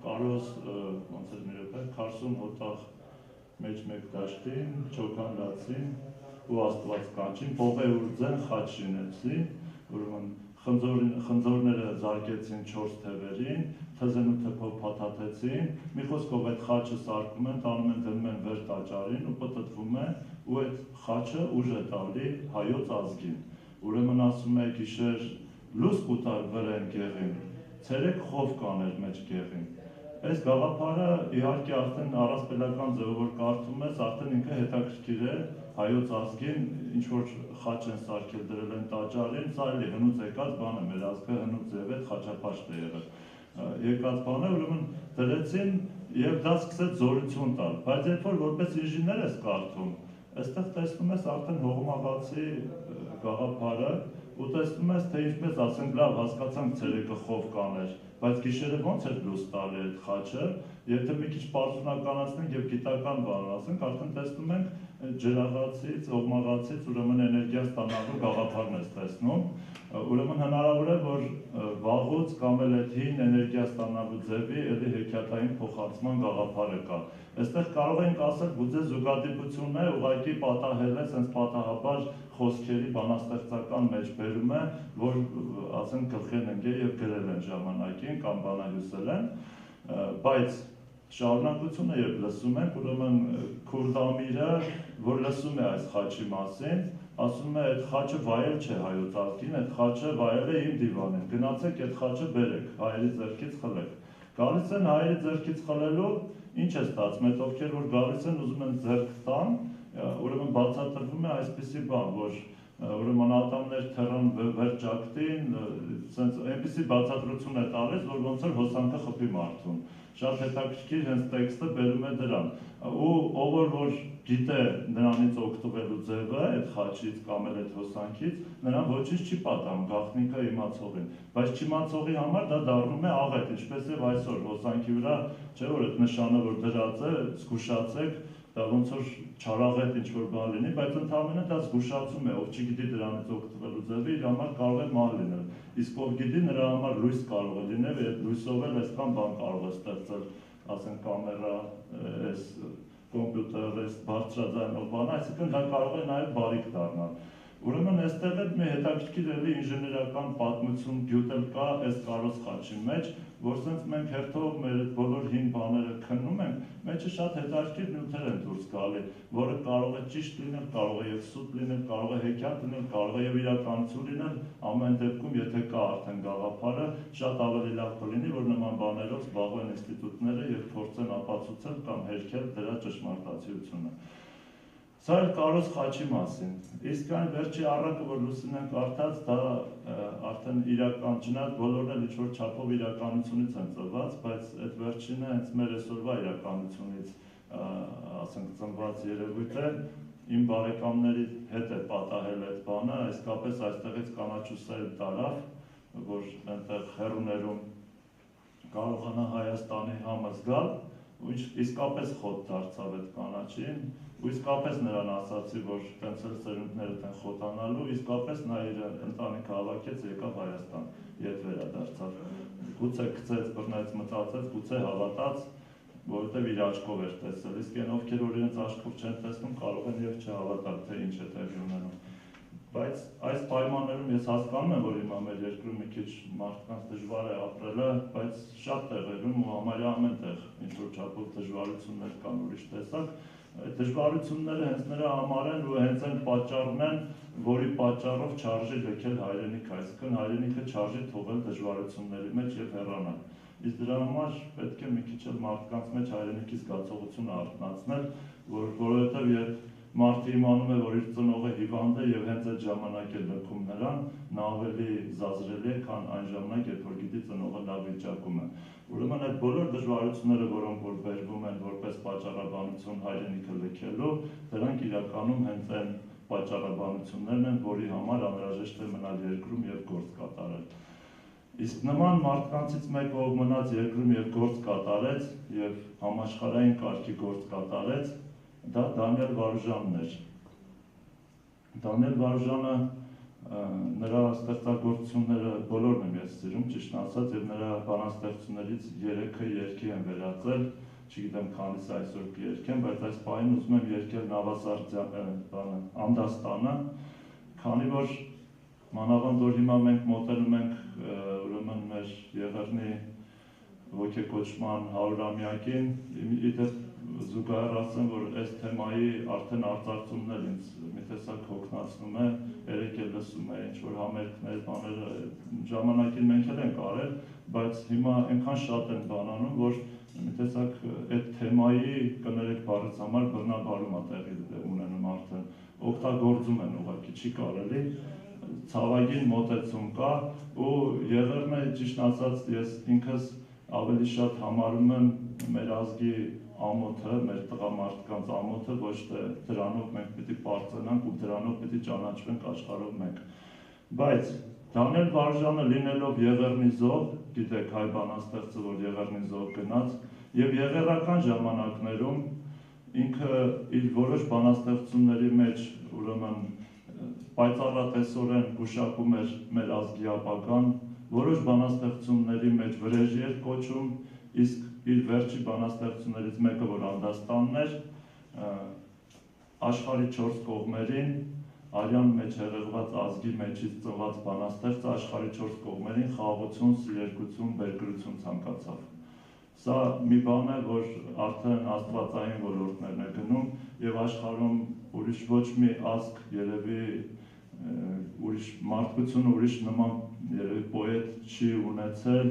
կարոս, ոնց էր մի րոպե, 40 հոտաղ մեջ մեկ դաշտին, չոքան լացին ու աստված կանչին, պողե ուրձեն խաչ շինեցին, ուրեմն խնձորները զարկեցին 4 թևերին, թզենու թփով փաթաթեցին, մի խոսքով այդ խաչը սարքում են, տանում են դնում են վեր տաճարին ու պտտվում է ու այդ խաչը ուժ է տալի հայոց ազգին։ Ուրեմն ասում է գիշեր լուսք ուտար վրեն գեղին, ցերեկ խով կաներ մեջ գեղին։ Այս գաղափարը իհարկե արդեն առասպելական ձևով որ կարդում ես, արդեն ինքը հետաքրքիր է հայոց ազգին, ինչ որ խաչ են սարքել դրել են տաճարին, սա էլի հնուց եկած բան է, մեր ազգը հնուց ձև է խաչապաշտ է եղել։ Եկած բանը, ուրեմն դրեցին եւ դա սկսեց զորություն տալ, բայց երբ որ որպես ինժեներ ես կարդում, այստեղ տեսնում ես արդեն հողմաղացի գաղափարը ու տեսնում ես, թե ինչպես ասենք լավ հասկացանք ցերեկը խով կաներ, բայց գիշերը ոնց էր լույս տալի այդ խաչը, եթե մի քիչ պարզունականացնենք եւ գիտական բան ասենք, արդեն տեսնում ենք ջրաղացից, հողմաղացից ուրեմն էներգիա ստանալու գաղափարն ես տեսնում, ուրեմն հնարավոր է, որ վաղուց կամ էլ այդ հին էներգիա ստանալու ձևի էլի հեքիաթային փոխանցման գաղափարը կա։ Այստեղ կարող ենք ասել, գուցե զուգադիպություն է, ուղղակի պատահել է, sense պատահաբար խոսքերի բանաստեղծական մեջ բերում է, որ ասենք գլխին ընկել եւ գրել են ժամանակին կամ բանահյուսել են, բայց շարունակությունը երբ լսում ենք, ուրեմն Քուրդամիրը, որ լսում է այս խաչի մասին, ասում է այդ խաչը վայել չէ հայոց ազգին, այդ խաչը վայել է իմ դիվանին, գնացեք այդ խաչը բերեք, հայերի ձեռքից խլեք։ Գալիս են հայերի ձեռքից խլելու, ինչ է ստացվում, այդ ովքեր որ գալիս են ուզում են ձեռք տան, ուրեմն բացատրվում է այսպիսի բան, որ ուրեմն ատամներ թռան վերջակտին, այնպիսի բացատրություն է տալիս, որ ոնց որ հոսանքը խփի մարդուն։ Շատ հետաքրքիր հենց տեքստը բերում է դրան, ու ով որ գիտե նրանից օգտվելու ձևը, այդ խաչից կամ էլ այդ հոսանքից, նրան ոչինչ չի պատահում, գաղտնիքը իմացողին, բայց չիմացողի համար դա դառնում է աղետ, ինչպես եւ այսօր հոսանքի վրա, չէ՞ որ այդ նշանը որ դրած է, զգուշացեք, դա ոնց որ չարաղետ ինչ որ բան լինի, բայց ընդհանրապես դա զգուշացում է, ով չգիտի դրանից օգտվելու ձևը, իր համար կարող է մահ լինել, իսկ ով գիտի նրա համար լույս կարող է լինել, այդ լույսով էլ այսքան բան կարող է ստեղծել, ասենք կամերա, այս կոմպյուտեր, այս բարձրաձայնող բան, այսինքն դա կարող է նաև բարիք դառնալ։ Ուրեմն այստեղ էլ մի հետաքրքիր էլի ինժեներական պատմություն գյուտել կա այս կարոս խաչի մեջ, որ սենց մենք հերթով մեր այդ բոլոր հին բաները քննում ենք, մեջը շատ հետաքրքիր նյութեր են դուրս գալի, որը կարող է ճիշտ լինել, կարող է եւ սուտ լինել, կարող է հեքիաթ լինել, կարող է եւ իրականություն լինել, ամեն դեպքում եթե կա արդեն գաղափարը, շատ ավելի լավ կլինի, որ նման բաներով զբաղվեն ինստիտուտները եւ փորձեն ապացուցել կամ հերքել դրա ճշմարտացիությունը։ Սա էլ կարոս խաչի մասին, իսկ այն վերջի առակը, որ լուսին են կարդաց, դա արդեն իրական չնայած բոլորն էլ ինչ-որ չափով իրականությունից են ծնված, բայց այդ վերջինը հենց մեր այսօրվա իրականությունից ասենք ծնված երևույթ է, իմ բարեկամների հետ է պատահել այդ բանը, իսկապես այստեղից կանաչուսել տարավ, որ այնտեղ հեռուներում կարողանա Հայաստանի համը զգալ, ու իսկապես խոտ դարձավ այդ կանաչին, ու իսկապես նրան ասացի, որ տենց էլ սերունդներդ են խոտանալու, իսկապես նա իր ընտանիքը հավաքեց, եկավ Հայաստան, ետ վերադարձավ, գուցե գցեց, բռնեց, մտածեց, գուցե հավատաց, որովհետև իր աչքով էր տեսել, իսկ այն ովքեր որ իրենց աչքով չեն տեսնում, կարող են եւ չհավատալ, թե ինչ է տեղի ունենում։ Բայց այս պայմաններում ես հասկանում եմ, որ հիմա մեր երկրում մի քիչ մարդկանց դժվար է ապրելը, բայց շատ տեղերում ու համարյա ամեն տեղ ինչ-որ չափով դժվարություններ կան ուրիշ տեսակ, այդ դժվարությունները հենց նրա համար են ու հենց այն պատճառն են, որի պատճառով չարժի լքել հայրենիքը, այսինքն հայրենիքը չարժի թողել դժվարությունների մեջ եւ հեռանալ։ Իսկ դրա համար պետք է մի քիչ էլ մարդկանց մեջ հայրենիքի զգացողությունը արթնացնել, որովհետև երբ մարդը իմանում է, որ իր ծնողը հիվանդ է եւ հենց այդ ժամանակ է լքում նրան, նա ավելի զազրելի է, քան այն ժամանակ, երբ որ գիտի ծնողը լավ վիճակում է։ Ուրեմն այդ բոլոր դժվարությունները, որոնք որ բերվում են որպես պատճառաբանություն հայրենիքը լքելու, դրանք իրականում հենց այն պատճառաբանություններն են, որի համար անհրաժեշտ է մնալ երկրում եւ գործ կատարել։ Իսկ նման մարդկանցից մեկը, ով մնաց երկրում եւ գործ կատարեց եւ համաշխարհային կարգի գործ կատարեց, դա Դանիել Վարուժանն էր։ Դանիել Վարուժանը նրա ստեղծագործությունները բոլորն եմ ես սիրում, ճիշտ ասած, եւ նրա բանաստեղծություններից 3-ը երգի են վերածել, չգիտեմ քանիսը այսօր կերկեմ, բայց այս պահին ուզում եմ երգել Նավասարդյանը Անդաստանը, քանի որ մանավանդ որ հիմա մենք մոտենում ենք ուրեմն մեր Եղեռնի ոգեկոչման 100-ամյակին, իդեպ զուգահեռ ասեմ, որ այս թեմայի արդեն արծարծումն էլ ինձ մի տեսակ հոգնածնում է, երեք էլ լսում է ինչ-որ համերգներ, բաներ, ժամանակին մենք էլ ենք արել, բայց հիմա այնքան շատ են բանանում, որ մի տեսակ այդ թեմայի կներեք բառից համար բռնաբարում է տեղի ունենում արդեն, օգտագործում են ուղղակի, չի կարելի, ցավագին մոտեցում կա ու Եղեռնը ճիշտ ասած ես ինքս ավելի շատ համարում եմ մեր ազգի ամոթը, մեր տղամարդկանց ամոթը, ոչ թե դրանով մենք պիտի պարծենանք ու դրանով պիտի ճանաչվենք աշխարհով մեկ։ Բայց Դանիել Վարուժանը լինելով Եղեռնի զոհ, գիտեք հայ բանաստեղծը, որ Եղեռնի զոհ գնաց, եւ եղեռական ժամանակներում ինքը իր որոշ բանաստեղծությունների մեջ ուրեմն պայծառատեսորեն գուշակում էր մեր ազգի ապագան, որոշ բանաստեղծությունների մեջ վրեժի էր կոչում, իսկ իր վերջի բանաստեղծություններից մեկը, որ Անդաստանն էր, աշխարհի 4 կողմերին, արյան մեջ հեղեղված ազգի մեջից ծնված բանաստեղծը աշխարհի 4 կողմերին խաղաղություն, սիրերգություն, բերկրություն ցանկացավ։ Սա մի բան է, որ արդեն աստվածային ոլորտներն է գնում եւ աշխարհում ուրիշ ոչ մի ազգ երևի ուրիշ մարդկությունը ուրիշ նման երևի պոետ չի ունեցել,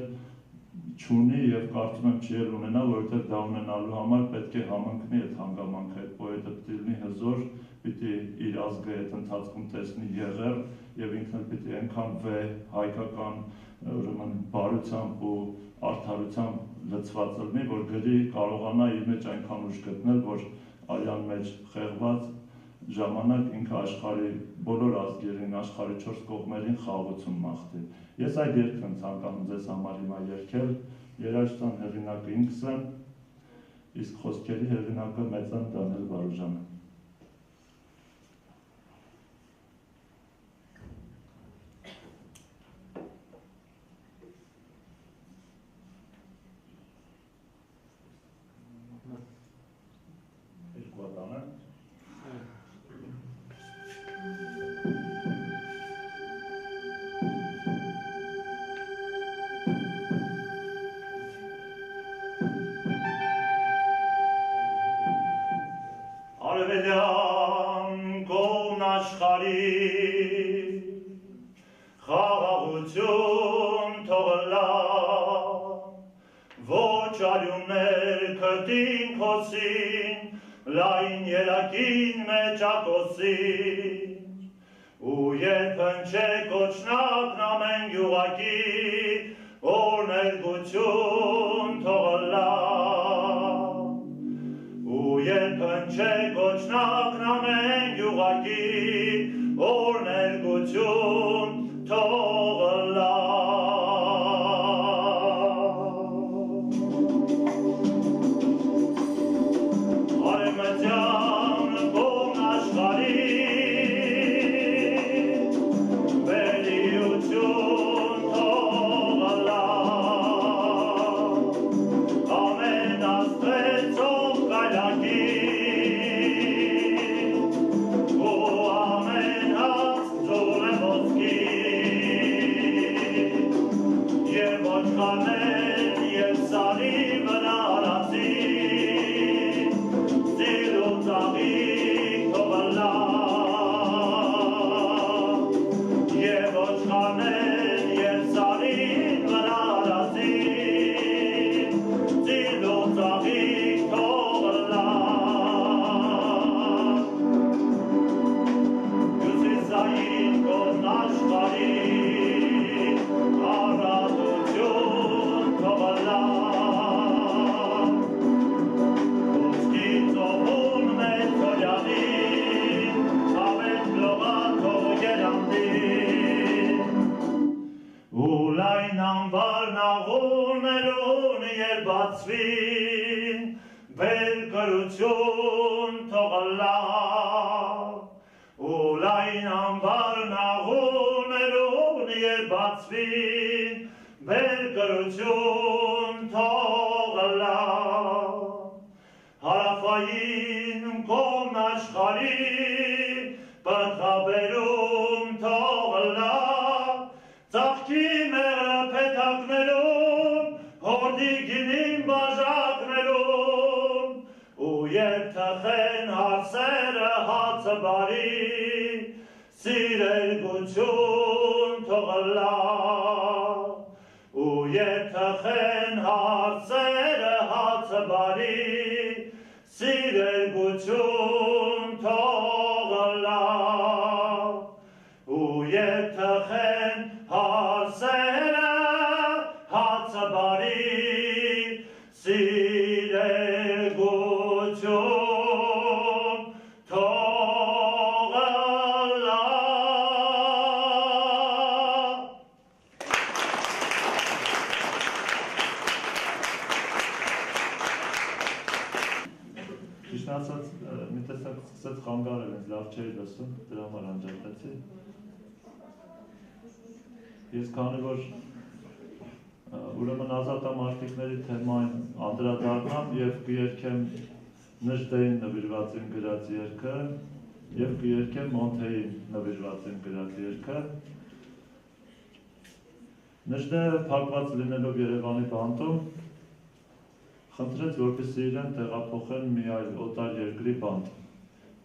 չունի եւ կարծում եմ չի էլ ունենա, որովհետեւ դա ունենալու համար պետք է համընկնի այդ հանգամանքը, այդ պոետը պիտի լինի հզոր, պիտի իր ազգը այդ ընթացքում տեսնի եղեռ եւ ինքն էլ պիտի այնքան վեհ հայկական ուրեմն բարությամբ ու արդարությամբ լցված լինի, որ գրի կարողանա իր մեջ այնքան ուժ գտնել, որ արյան մեջ խեղված ժամանակ ինքը աշխարհի բոլոր ազգերին, աշխարհի 4 կողմերին խաղաղություն մաղթի։ Ես այդ երգն եմ ցանկանում ձեզ համար հիմա երգել, երաժշտության հեղինակը ինքս եմ, իսկ խոսքերի հեղինակը մեծան Դանիել Վարուժանը։ Խաղաղություն թողլա, ոչ արյուններ քրտին փոսին, լայն երակին մեջակոսին, ու երբ հնչե կոչնակն ամեն գյուղակի, օրներգություն թողլա, ու երբ հնչե կոչնակն ամեն գյուղակի, օրներգություն թողլա։ Արևմտյան կողմ աշխարհի վերիություն թողլա, աղուներուն երբ բացվին, բեր կրություն թողլա, ու լայն ամբարն աղուներուն երբ բացվին, բեր կրություն թողլա, հարավային կողմն աշխարհի պտղաբերում թողլա, ծաղկի մեղրը փեթակներում, հորդի գինին բաժակներում, ու երբ թխեն հարսերը հացը բարի, սիրելգություն թողլա, ու երբ թխեն հարսերը հացը բարի, սիրելգություն թողլա, ու երբ թխեն հարսերը հացը բարի, սիրելգություն թողլա։ Ճիշտ ասած, մի տեսակ սկսեց խանգարել, ինձ լավ չէի լսում, դրա համար անջատեցի։ Ես քանի որ ուրեմն ազատամարտիկների թեմային անդրադառնամ եւ կերկեմ Նժդեին նվիրված իմ գրած երգը եւ կերկեմ Մոնթեին նվիրված իմ գրած երգը։ Նժդեը փակված լինելով Երևանի բանտում խնդրեց, որպեսզի իրեն տեղափոխեն մի այլ օտար երկրի բանտ։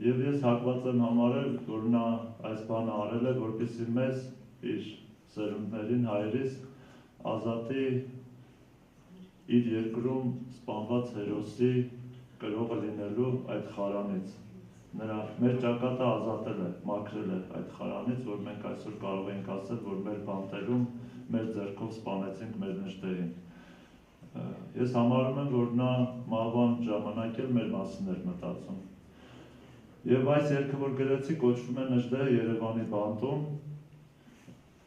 Եվ ես հակված եմ համարել, որ նա այս բանը արել է, որպեսզի մեզ իր սերունդներին հայերիս ազատի իր երկրում սպանված հերոսի կրողը լինելու այդ խարանից։ Նրա մեր ճակատը ազատել է, մաքրել է այդ խարանից, որ մենք այսօր կարող ենք ասել, որ մեր բանտերում մեր ձեռքով սպանեցինք մեր Նժդեին։ Ես համարում եմ, որ նա մահվան ժամանակ էլ մեր մասին էր մտածում։ Եվ այս երգը, որ գրեցի, կոչվում է Նժդեը Երևանի բանտում։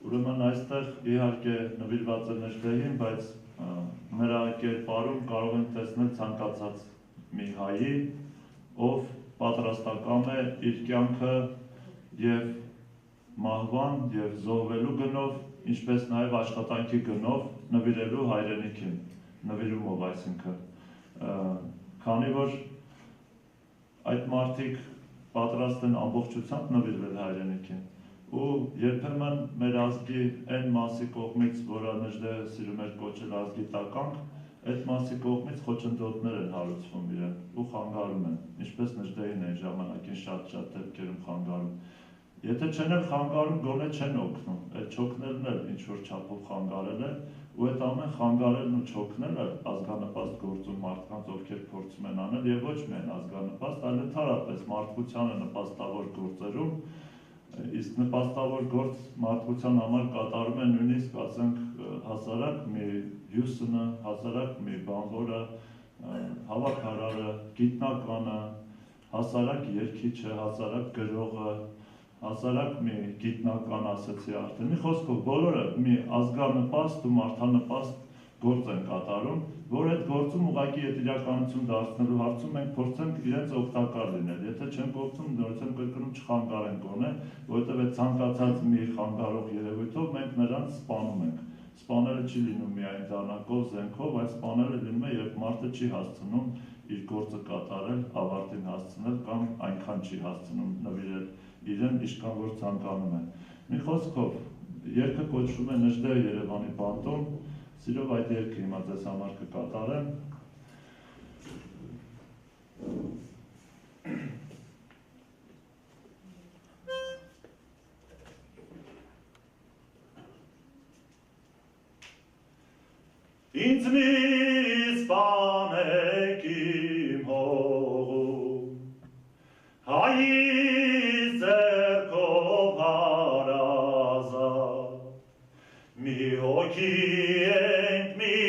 Ուրեմն այստեղ իհարկե նվիրված է Նժդեին, բայց նրա կերպարում կարող են տեսնել ցանկացած մի հայի, ով պատրաստական է իր կյանքը եւ մահվան եւ զոհվելու գնով, ինչպես նաեւ աշխատանքի գնով նվիրելու հայրենիքին, նվիրումով այսինքն, քանի որ այդ մարդիկ պատրաստ են ամբողջությամբ նվիրվել հայրենիքին, ու երբեմն մեր ազգի այն մասի կողմից, որը Նժդեը սիրում էր կոչել ազգի տականք, այդ մասի կողմից խոչընդոտներ են հարուցվում իրեն ու խանգարում են, ինչպես Նժդեին այն ժամանակին շատ դեպքերում խանգարում։ Եթե չեն էլ խանգարում, գոնե չեն օգնում, այդ չօգնելն էլ ինչ-որ չափով խանգարել է, ու այդ ամեն խանգարելն ու չօգնելը ազգանպաստ գործում մարդկանց, ովքեր փորձում են անել, եւ ոչ միայն ազգանպաստ, այլ ընդհանրապես մարդկությանը նպաստավոր գործերում, իսկ նպաստավոր գործ մարդկության համար կատարում է նույնիսկ, ասենք, հասարակ մի հյուսունը, հասարակ մի բանվորը, հավաքարարը, գիտնականը, հասարակ երգիչը, հասարակ գրողը, հասարակ մի գիտնական ասեցի արդեն, մի խոսքով բոլորը մի ազգանպաստ ու մարդանպաստ գործ են կատարում, որ այդ գործում ուղղակի այդ իրականություն դարձնելու հարցում մենք փորձենք իրենց օգտակար լինել, եթե չենք օգնում, նորից եմ կրկնում չխանգարենք գոնե, որովհետև այդ ցանկացած մի խանգարող երևույթով մենք նրանց սպանում ենք։ Սպանելը չի լինում միայն դանակով, զենքով, այլ սպանելը լինում է, երբ մարդը չի հասցնում իր գործը կատարել, ավարտին հասցնել կամ այնքան չի հասցնում նվիրել իրեն, ինչքան որ ցանկանում է։ Մի խոսքով, երգը կոչվում է Նժդեը Երևանի բանտում, սիրով այդ երգը հիմա ձեզ համար կկատարեմ։ Ինձ մի սպանեք իմ հողում, հայի ձեռքով հարազատ, մի հոգի ենք մի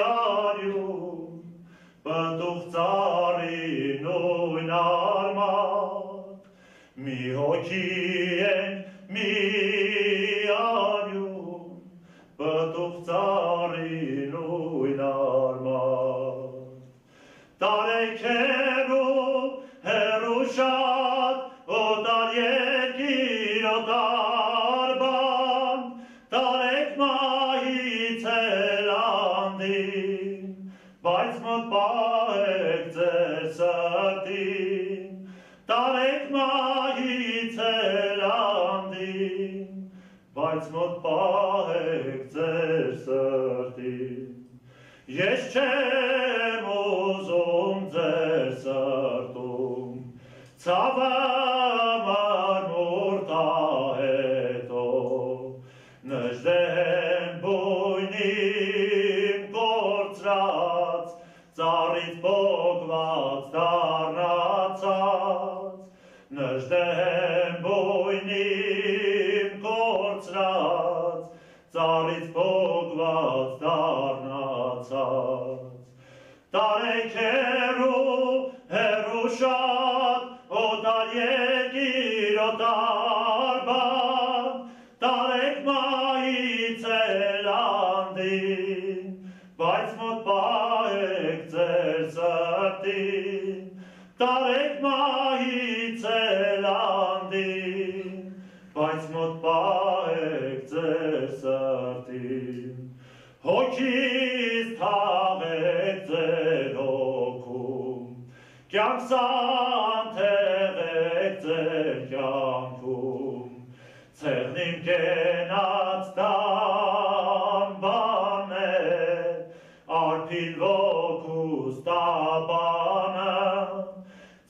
արյուն, պտուղ ծառի նույն արմատ, մի հոգի ենք մի արյուն, պտուղ ծառի արին ույն արմատ, տարեքերու հերու շատ, օտար երկիր օտար բան, տարեք մահից էլ անդին, բայց մոտ պահեք ձեր սրտին, տարեք մահից էլ անդին, բայց մոտ պահեք ձեր սրտին, ես չեմ ուզում ձեր սրտում, ցավը մարմուր տահետո, նժդեմ բույնին կորցրած, ծառից պոկված դառնացած, նժդեմ բույնին կորցրած, ծառից պոկված դառնացած, տարեք հերու շատ, օտար երկիր օտար բան, տարեք մահից էլ անդին, բայց մոտ պահեք ձեր սրտին, տարեք մահից էլ անդին, բայց մոտ պահեք ձեր սրտին, հոգիս թաղեք ձեր հոգում, կյանք սանթեղեք ձեր կյանքում, ցեղնին կենաց տան է, արփին ոգուս տաբանը,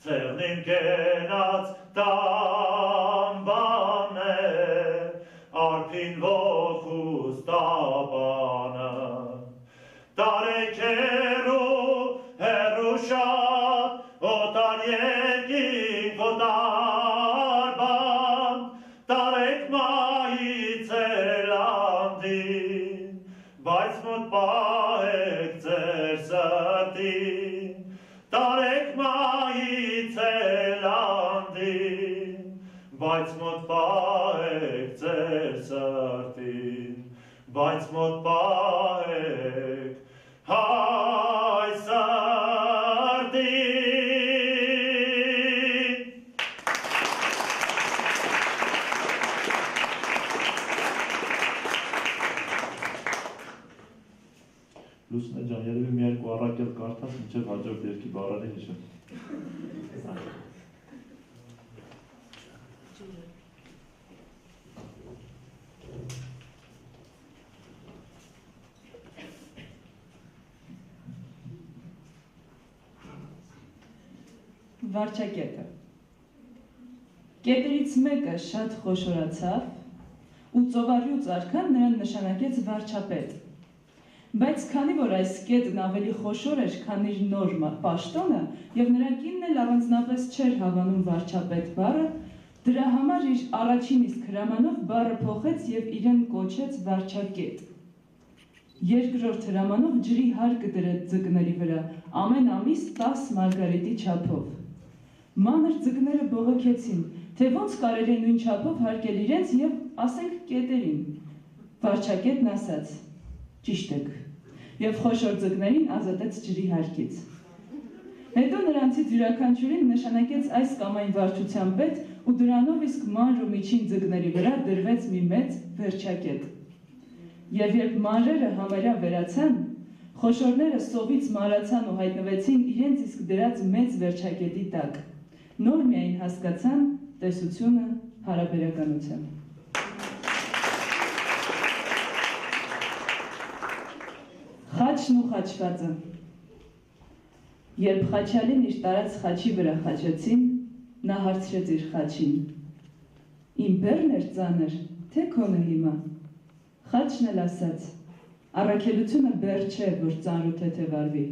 ցեղնին կենաց տան է, արփին ոգուս տաբանը, տարեք հերու շատ, օտար երկինք օտար բան, տարեք մահից էլ անդին, բայց մոտ պահեք ձեր սրտին, տարեք մահից էլ անդին, բայց մոտ պահեք ձեր սրտին, բայց մոտ պահեք հայ սրտին։ Լուսնե ջան, երևի մի երկու առակել կարդաս, մինչև հաջորդ երկի բառերի հիշեմ։ Վարչակետը։ Կետերից մեկը շատ խոշորացավ ու ծովարյուծ արքան նրան նշանակեց վարչապետ։ Բայց քանի որ այս կետն ավելի խոշոր էր, քան իր նոր պաշտոնը, եւ նրա կինն էլ առանձնապես չէր հավանում վարչապետ բառը, դրա համար իր առաջին իսկ հրամանով բառը փոխեց եւ իրեն կոչեց վարչակետ։ Երկրորդ հրամանով ջրի հարկը դրեց ձկների վրա, ամեն ամիս 10 մարգարիտի չափով։ Մանր ձկները բողոքեցին, թե ոնց կարելի է նույն չափով հարկել իրենց եւ ասենք կետերին։ Վարչակետն ասաց. ճիշտ եք, եւ խոշոր ձկներին ազատեց ջրի հարկից։ Հետո նրանցից յուրաքանչյուրին նշանակեց այս կամ այն վարչության պետ ու դրանով իսկ մանր ու միջին ձկների վրա դրվեց մի մեծ վերջակետ։ Եվ երբ մանրերը համարյա վերացան, խոշորները սովից մարացան ու հայտնվեցին իրենց իսկ դրած մեծ վերջակետի տակ։ Նոր միայն հասկացան տեսությունը հարաբերականության։ Խաչն ու խաչվածը։ Երբ Խաչալին իր տարած խաչի վրա խաչեցին, նա հարցրեց իր խաչին. Իմ բեռն էր ծանր, թե քոնը հիմա։ Խաչն էլ ասաց. առաքելությունը բեռ չէ, որ ծանր ու թեթե վարվի։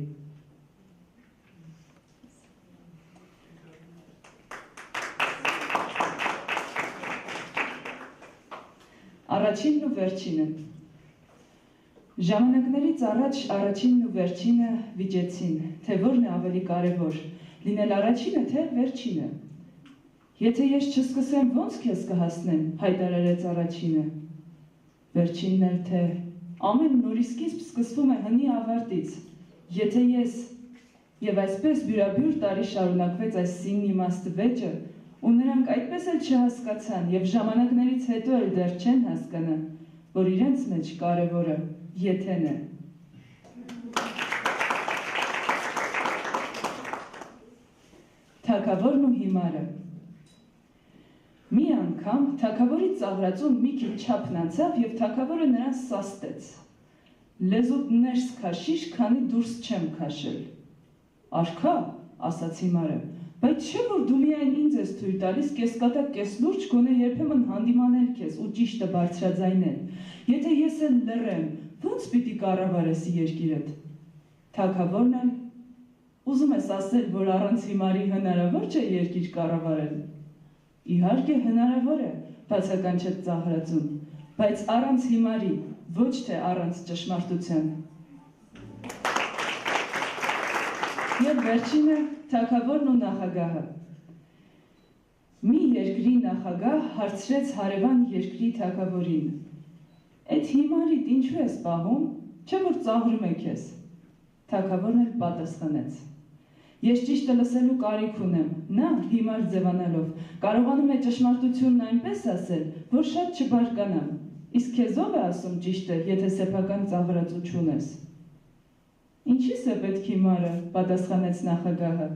Առաջինն ու վերջինը։ Ժամանակներից առաջ առաջինն ու վերջինը վիճեցին, թե որն է ավելի կարևոր, լինել առաջինը, թե վերջինը։ Եթե ես չսկսեմ, ոնց քեզ կհասնեմ, հայտարարեց առաջինը։ Վերջինն էլ թե ամեն նորի սկիզբ սկսվում է հնի ավարտից։ Եթե ես եւ այսպես բյուրաբյուր տարի շարունակվեց այս սին իմաստ վեճը, ու նրանք այդպես էլ չհասկացան եւ ժամանակներից հետո էլ դեռ չեն հասկանա, որ իրենց մեջ կարևորը եթեն է։ Թագավորն ու հիմարը։ Մի անգամ թագավորի ծաղրածուն մի քիչ չափն անցավ եւ թագավորը նրան սաստեց։ Լեզուդ ներս քաշիշ, քանի դուրս չեմ քաշել։ Արքա, ասաց հիմարը, բայց չէ որ դու միայն ինձ ես թույլ տալիս կեսկատակ կեսլուրջ գոնե երբեմն հանդիմանել քեզ ու ճիշտը բարձրաձայնել։ Եթե ես էլ լռեմ, ո՞նց պիտի կառավարես երկիրդ։ Թագավորն էլ ուզում ես ասել, որ առանց հիմարի հնարավոր չէ երկիր կառավարել։ Իհարկե հնարավոր է, բացականչեց ծաղրածուն, բայց առանց հիմարի, ոչ թե առանց ճշմարտության։ Եվ վերջինը թագավորն ու նախագահը։ Մի երկրի նախագահ հարցրեց հարևան երկրի թագավորին. «Էդ հիմարիդ ինչու ես պահում, չէ որ ծաղրում է քեզ»։ Թագավորն էլ պատասխանեց. «Ես ճիշտը լսելու կարիք ունեմ»։ Նա հիմար ձևանալով կարողանում է ճշմարտությունն այնպես ասել, որ շատ չբարկանամ։ Իսկ քեզ ով է ասում ճիշտը, եթե սեփական ծաղրածու չունես։ Ինչի՞ս է պետք հիմարը, պատասխանեց նախագահը։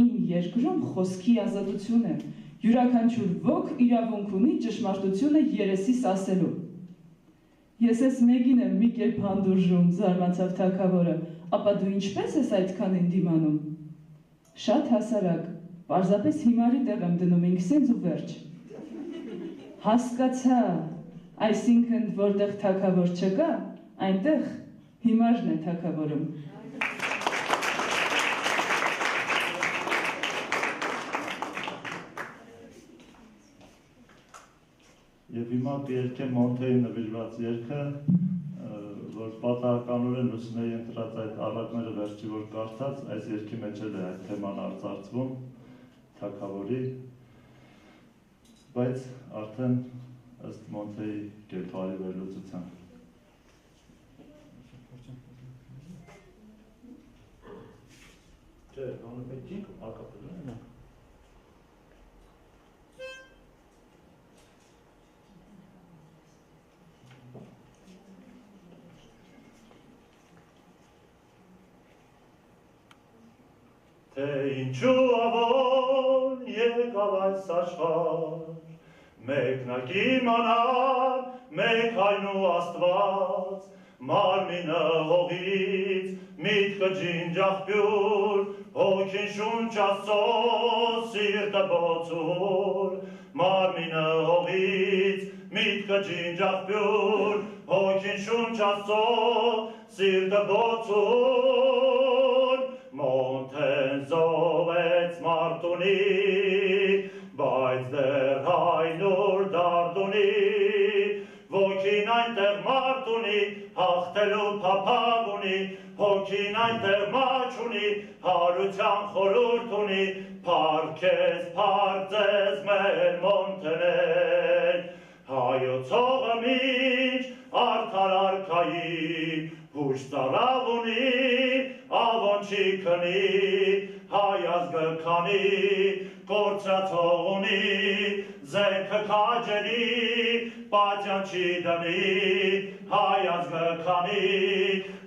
Իմ երկրում խոսքի ազատություն է։ Յուրաքանչյուր ոք իրավունք ունի ճշմարտությունը երեսիս ասելու։ Ես ես մեկին եմ մի կերպ հանդուրժում, զարմացավ թագավորը, ապա դու ինչպես ես այդքան ընդդիմանում։ Շատ հասարակ, պարզապես հիմարի տեղ եմ դնում ինքսենց ու վերջ։ Հասկացա, այսինքն որտեղ թագավոր չկա, այնտեղ հիմարն է թագավորում։ Եվ հիմա կերկեմ Մոնթեի նվիրված երգը, որ պատահականորեն Լուսինեի ընտրած այդ առակները վերջի որ կարդաց, այս երգի մեջ էլ է այդ թեման արծարծվում, թագավորի, բայց արդեն ըստ Մոնթեի կերպարի վերլուծության։ Չէ, անը պետք չի ակապել։ Թե ինչու ավոն եկավ այս աշխարհ, մեկնակ իմանալ, մեկ այն ու Աստված, մարմինը հողից, միտքը ջինջախբյուր, հոգին շունչ Աստծո, սիրտը բոցուր, մարմինը հողից, միտքը ջինջախբյուր, հոգին շունչ Աստծո, սիրտը բոցուր, Մոնթեն զովեց մարտունի, բայց դեռ հայնուր դարդունի, ոգին այնտեղ մարդ ունի, հաղթելու փափագ ունի, հոգին այնտեղ մաչ ունի, հարության խորհուրդ ունի, փառքես փարձես մեր Մոնթեներ, հայոց հողը մինչ արդար արքայի, հուշ ծարավ ունի, ավոն չի քնի, հայ ազգը քանի, կորցրած հող ունի, զենքը քաջերի, պատյան չի դնի, հայ ազգը քանի,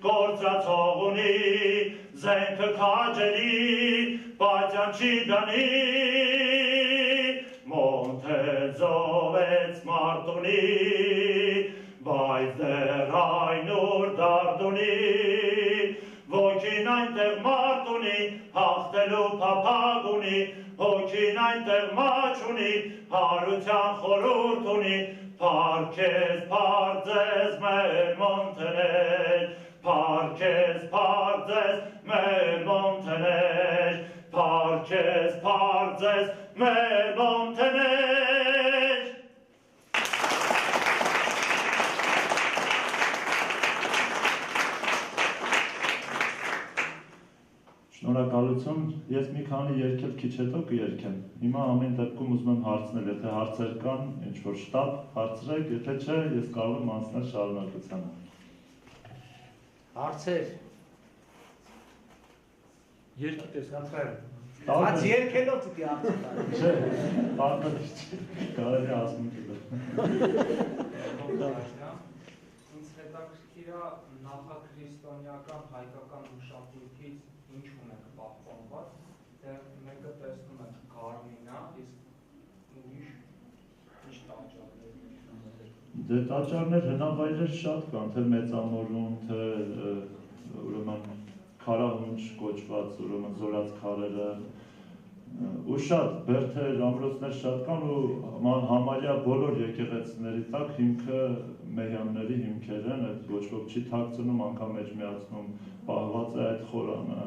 կորցրած հող ունի, զենքը քաջերի, պատյան չի դնի, Մոնթեն զովեց մարտունի, բայց դեռ այնուր դարդունի, ոգին այնտեղ մարդ ունի, հաղթելու փափագ ունի, հոգին այնտեղ մաչ ունի, հարության խորհուրդ ունի, փառքես փարձես մեր Մոնթեներ, փառքես փարձես մեր Մոնթեներ, փառքես փարձես մեր Մոնթեներ։ Շնորհակալություն, ես մի քանի երգել քիչ հետո կերգեմ։ Հիմա ամեն դեպքում ուզում եմ հարցնել, եթե հարցեր կան, ինչ որ շտապ հարցրեք, եթե չէ, ես կարող եմ անցնել շարունակությանը։ Հարցեր։ Երկի տեսնացրել։ Բայց երկելով դի հարցը տա։ Չէ, պատմել կարելի ասում չդա։ Ինձ հետաքրքիր է նախաքրիստոնեական հայկական մշակույթից ինչ ունենք պահպանված, դեռ մեկը տեսնում ենք Կարմինա, իսկ ուրիշ ինչ տաճարներ։ Դե տաճարներ հնավայրեր շատ կան, թե Մեծամորում, թե ուրեմն Քարահունչ կոչված, ուրեմն Զորաց քարերը, ու շատ բերդեր, ամրոցներ շատ կան ու համարյա բոլոր եկեղեցիների տակ հիմքը մեհյանների հիմքեր են, այդ ոչ ոք չի թաքցնում, անգամ մեջ միացնում, պահված է այդ խորանը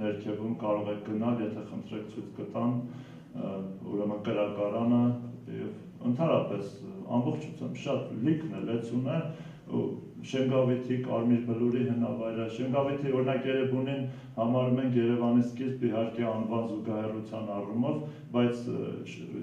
ներքևում, կարող եք գնալ, եթե խնդրեք ցույց կտան, ուրեմն կրակարանը եւ ընդհանրապես ամբողջությամբ շատ լիքն է, լեցուն է ու Շենգավիթի Կարմիր բլուրի հնավայրը, Շենգավիթի օրինակ Երևանին համարում են Երևանի սկիզբ իհարկե անվան զուգահեռության առումով, բայց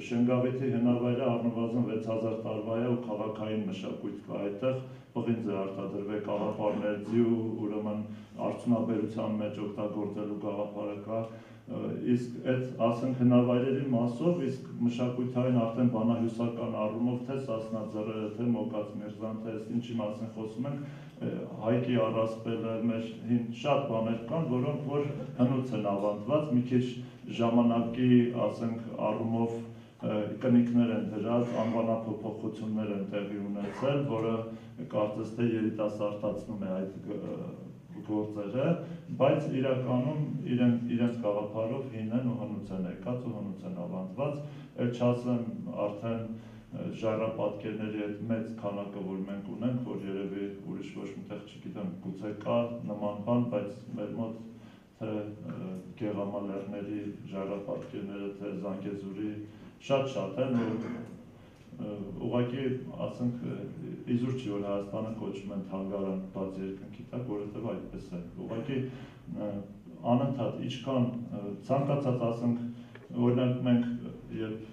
Շենգավիթի հնավայրը առնվազն 6000 տարվա է ու քաղաքային մշակույթ կա այդտեղ, պղինձ է արտադրվել գաղափարներ, ձիու ուրեմն արդյունաբերության մեջ օգտագործելու գաղափարը կա, իսկ այդ ասենք հնավայրերի մասով, իսկ մշակութային արդեն բանահյուսական առումով, թե Սասնաձորերը, թե Մոկաց Միրզան, թե ինչի մասին խոսում ենք, Հայկի առասպելը, մեր շատ բաներ կան, որոնք որ հնուց են ավանդված, մի քիչ ժամանակի, ասենք, առումով կնիկներ են դրած, անվանափոփոխություններ են տեղի ունեցել, որը կարծես թե երիտասարդացնում է այդ գործերը, բայց իրականում իրենց գաղափարով հին են ու հնուց են եկած ու հնուց են ավանդված, էլ չասեմ արդեն ժայռապատկերների այդ մեծ քանակը, որ մենք ունենք, որ երևի ուրիշ ոչ միտեղ չգիտեմ, գուցե կա նման բան, բայց մեր մոտ թե Գեղամալերների ժայռապատկերները, թե Զանգեզուրի շատ են ու ուղղակի ասենք իզուր չի, որ Հայաստանը կոչում են թանգարան բաց երկնքի տակ, որովհետև այդպես է։ Ուղղակի անընդհատ ինչքան ցանկացած ասենք, օրինակ մենք երբ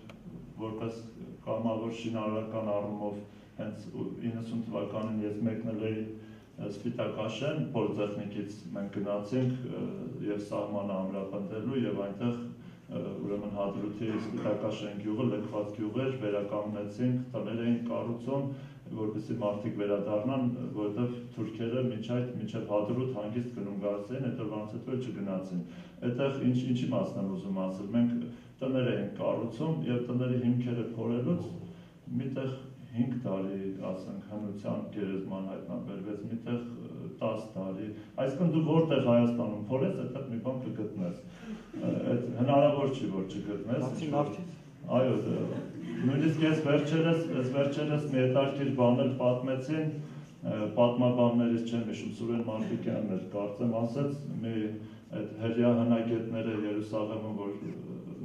որպես կամավոր շինարարական առումով հենց 90 թվականին ես մեկնել էի Սպիտակաշեն, Պոլիտեխնիկից մենք գնացինք եւ սահմանը ամրապնդելու եւ այնտեղ ուրեմն Հադրութի Սպիտակաշեն գյուղը լքված գյուղ էր, վերականգնեցինք, տներ էին կառուցում, որպեսզի մարդիկ վերադառնան, որովհետև թուրքերը մինչև Հադրութ հանգիստ գնում գալիս էին, այդ օրվանից հետո չգնացին։ Այդտեղ ինչի մասն եմ ուզում ասել, մենք տներ էին կառուցում եւ տների հիմքերը փորելուց միտեղ 5 տարի, ասենք, հնության գերեզման հայտնաբերվեց, միտեղ 10 տարի, այսինքն դու որտեղ Հայաստանում փորես, այդտեղ մի բան կգտնես, հնարավոր չի, որ չգտնես, այո, նույնիսկ ես վերջերս մի հետաքրքիր բաներ պատմեցին, պատմաբաններից չեմ հիշում, Սուրեն Մարտիկյանն էր կարծեմ ասեց, մի հրյա հնագետները Երուսաղեմում, որ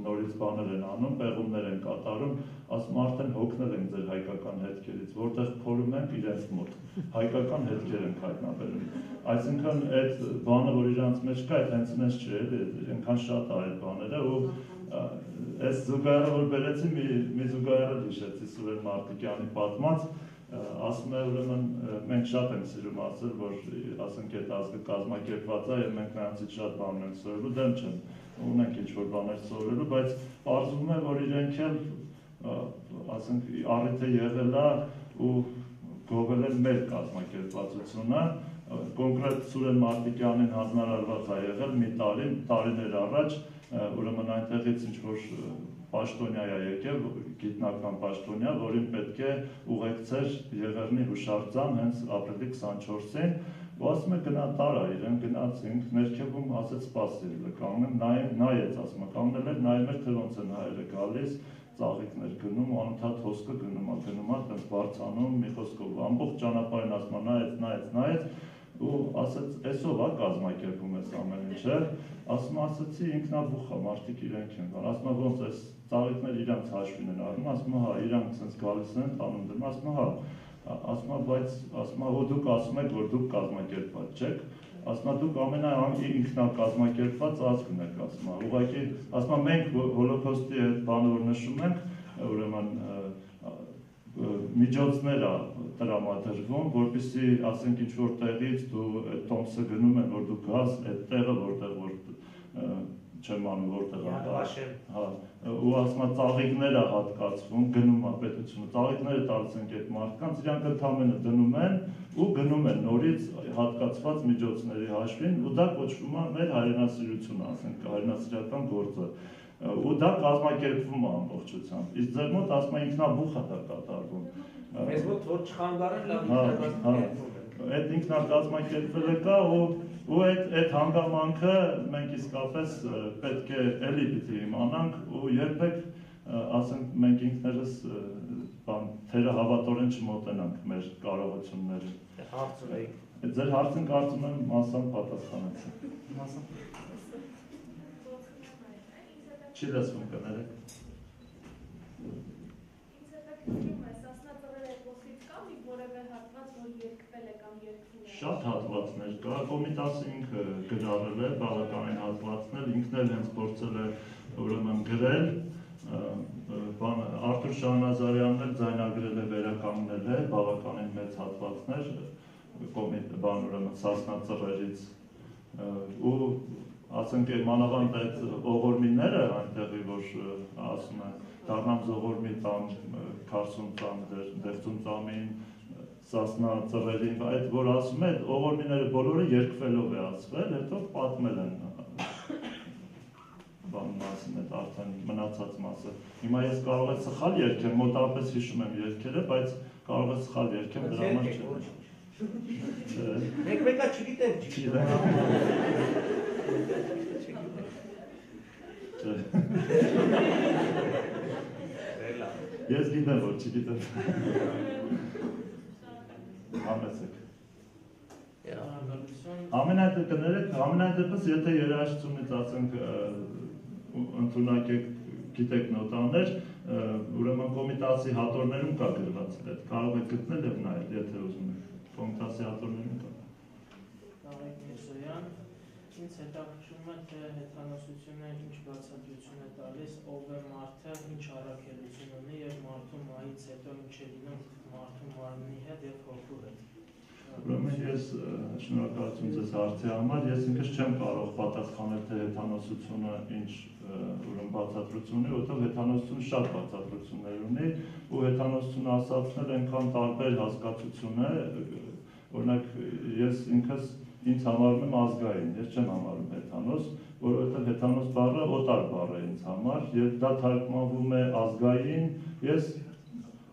նորից բաներ են անում, պեղումներ են կատարում, ասում արդեն հոգնել ենք ձեր հայկական հետքերից, որտեղ փորում ենք իրենց մոտ, հայկական հետքեր ենք հայտնաբերում, այսինքն այդ բանը, որ իրանց մեջ կա, այդ հենց ինձ չի էլի, այնքան շատ է այդ բաները ու այս զուգահեռը, որ բերեցի, մի զուգահեռը հիշեցի Սուրեն Մարտիկյանի պատմած, ասում է ուրեմն մենք շատ ենք սիրում ասել, որ ասենք այդ ազգը կազմակերպված է եւ մենք նրանցից շատ բաներ ենք սովորելու, դեմ չեմ, ունենք ինչ-որ բաներ սովորելու, բայց պարզվում է, որ իրենք էլ ասենք առիթ է եղել է ու գովել են մեր կազմակերպվածությունը, կոնկրետ Սուրեն Մարտիկյանին հանձնարարված է եղել մի տարիներ առաջ, ուրեմն այնտեղից ինչ-որ պաշտոնյա է եկել, գիտնական պաշտոնյա, որին պետք է ուղեկցեր Եղեռնի հուշարձան հենց ապրիլի 24-ին, ու ասում է գնա տարա իրեն, գնացինք, ներքևում ասեց սպասիր, կանգնեմ, նայեց, ասում է, կանգնել էր, նայում էր, թե ոնց են հայերը գալիս, ծաղիկներ գնում, ու անընդհատ հոսքը գնում, տենց բարձանում, մի խոսքով, ամբողջ ճանապարհին ասում է, նայեց, ու ասեց, այսով է կազմակերպում ես ամեն ինչը, ասեցի ինքնաբուխ է, մարդիկ իրենք են կան, ասում է ոնց այս ծաղիկներ իրանք հաշվին են առնում, ասում է հա, իրանք սենց գալիս են, տանում դրում, ասում է հա, ասում է բայց, ասում է դուք ասում եք, որ դուք կազմակերպված չեք, ասում է դուք ինքնակազմակերպված ազգն եք, ասում է, ուղղակի, ասում է մենք հոլոքոստի այդ բանը որ նշում ենք, ուրեմն միջոցներ է տրամադրվում, որպեսզի ասենք ինչ-որ տեղից դու այդ տոմսը գնում են, որ դու գաս այդ տեղը, որտեղ որ չեմ անում, որտեղ հա, ու ասма ծաղիկներ է հատկացվում, գնում է պետությունը, ծաղիկները տալիս ենք այդ մարդկանց, իրանք ընդամենը դնում են ու գնում են նորից հատկացված միջոցների հաշվին, ու դա կոչվում է մեր հայրենասիրությունը, ասենք հայրենասիրական գործը, ու դա կազմակերպվում է ամբողջությամբ, իսկ ձեր մոտ ասма ինքնաբուխ է դա կատարվում։ Մեզ մոտ որ չխանգարեն լավ այդ ինքնակազմակերպվելը կա ու այդ հանգամանքը մենք իսկապես պետք է էլի պիտի իմանանք ու երբեք ասենք մենք ինքներս թերահավատորեն չմոտենանք մեր կարողություններին։ Ձեր հարցին կարծում եմ մասամբ պատասխանեցի։ Չի լսվում կներեք։ Շատ հատվածներ կա, Կոմիտասը ինքը գրառել է, բավականին հատվածներ, ինքն էլ հենց փորձել է ուրեմն գրել, Արթուր Շահնազարյանն էլ ձայնագրել է, վերականգնել է, բավականին մեծ հատվածներ, ուրեմն Սասնա ծռերից, ու ասենք մանավանդ այդ ողորմիները այնտեղի, որ ասում է, դառնամ զողորմի տամ, քարսուն տամ, դեղծուն տամին, Սասնա ծռերին, այդ որ ասում է, այդ ողորմիները բոլորը երկվելով է ասվել, հետո պատմել են բան մասին այդ արդեն մնացած մասը։ Հիմա ես կարող եմ սխալ երգեմ, մոտավորապես հիշում եմ երգերը, բայց կարող եմ սխալ երգեմ, դրա համար չէ։ Մեկ-մեկա չգիտեմ, Ես գիտեմ, որ չգիտեմ։ Համեցեք։ Ամենայդեպս, եթե երաժշտությունից ասենք ընդունակ եք գիտեք նոտաներ, ուրեմն Կոմիտասի հատորներում կա գրված այդ, կարող եք գտնել և նայել, եթե ուզում եք, Կոմիտասի հատորներում կա։ Տարեկ Միրզոյան, ինձ հետաքրքրում է, թե հեթանոսությունը ինչ բացատրություն է տալիս, ով է մարդը, ինչ առաքելություն ունի և մարդու մահից հետո ինչ է լինում մարդու մարմնի հետ և հոգու հետ։ Ուրեմն ես շնորհակալություն ձեզ հարցի համար, ես ինքս չեմ կարող պատասխանել, թե հեթանոսությունը ինչ բացատրություն ունի, որտեղ հեթանոսությունը շատ բացատրություններ ունի, ու հեթանոսությունը ասացնել այնքան տարբեր հասկացություն է, օրինակ ես ինքս ինձ համարում եմ ազգային, ես չեմ համարում հեթանոս, որովհետև հեթանոս բառը օտար բառ է ինձ համար, երբ դա թարգմանվում է ազգային, ես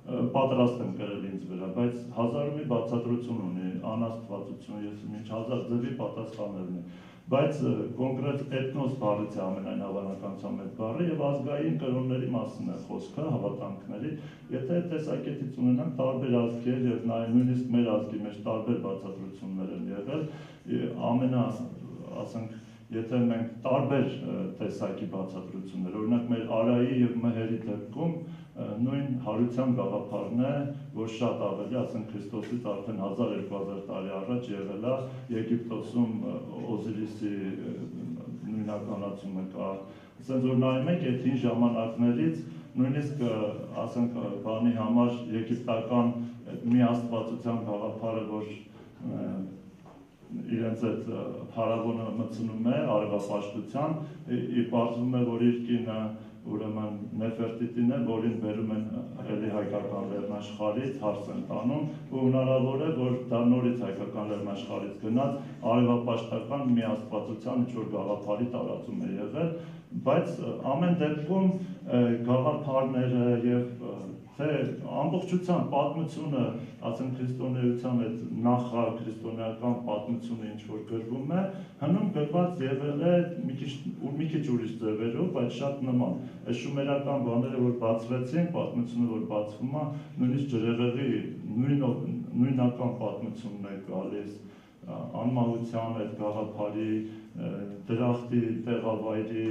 պատրաստ եմ կրել ինձ վրա, բայց հազար ու մի բացատրություն ունի, անաստվածություն, ես ինչ հազար ձևի պատասխանելն է, բայց կոնկրետ էթնոս բառից է ամենայն հավանականությամբ այդ բառը և ազգային կրոնների մասին է խոսքը, հավատանքների, եթե այդ տեսակետից ունենանք տարբեր ազգեր և նույնիսկ մեր ազգի մեջ տարբեր բացատրություններ են եղել, ասենք, եթե մենք տարբեր տեսակի բացատրություններ, օրինակ մեր Արայի և Մեհերի դեպքում նույն հարության գաղափարն է, որ շատ ավելի, ասենք Քրիստոսից արդեն 1200 տարի առաջ եղել է Եգիպտոսում Օզիրիսի նույնականացումը կա, ասենք որ նայում ենք այդ հին ժամանակներից, նույնիսկ ասենք բանի համար եգիպտական մի աստվածության գաղափարը, որ իրենց այդ փարավոնը մտցնում է արևապաշտության, պարզվում է, որ իր կինը ուրեմն Նեֆերտիտին է, որին բերում են էլի հայկական լեռնաշխարհից, հարց են տանում, ու հնարավոր է, որ դա նորից հայկական լեռնաշխարհից գնաց արևապաշտական մի աստվածության ինչ-որ գաղափարի տարածում է եղել, բայց ամեն դեպքում գաղափարները և թե ամբողջության պատմությունը, ասենք քրիստոնեության այդ նախաքրիստոնեական պատմությունը ինչ-որ գրվում է, հնում գրված եղել է մի քիչ ուրիշ ձևերով, բայց շատ նման։ Այս շումերական բաները, որ բացվեցին, պատմությունը, որ բացվում է, նույնիսկ ջրեղեղի նույնական պատմությունն է գալիս, անմահության այդ գաղափարի, դրախտի տեղավայրի,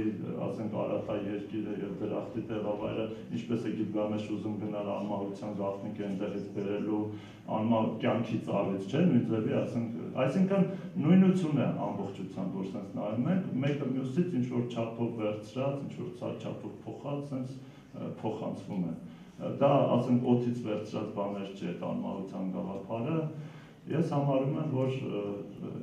ասենք Արարատա երկիրը և դրախտի տեղավայրը, ինչպես է Գիլգամեշ ուզում գնալ անմահության գաղտնիքը այնտեղից բերելու, կյանքի ծառից, չէ, նույն ձևի, այսինքն նույնություն է ամբողջությամբ, որ սենց նայում ենք, մեկը մյուսից ինչ-որ չափով վերցրած, ինչ-որ չափով փոխած, սենց փոխանցվում է։ դա ասենք օդից վերցրած բաներ չի այդ անմահության գաղափարը։ Ես համարում եմ, որ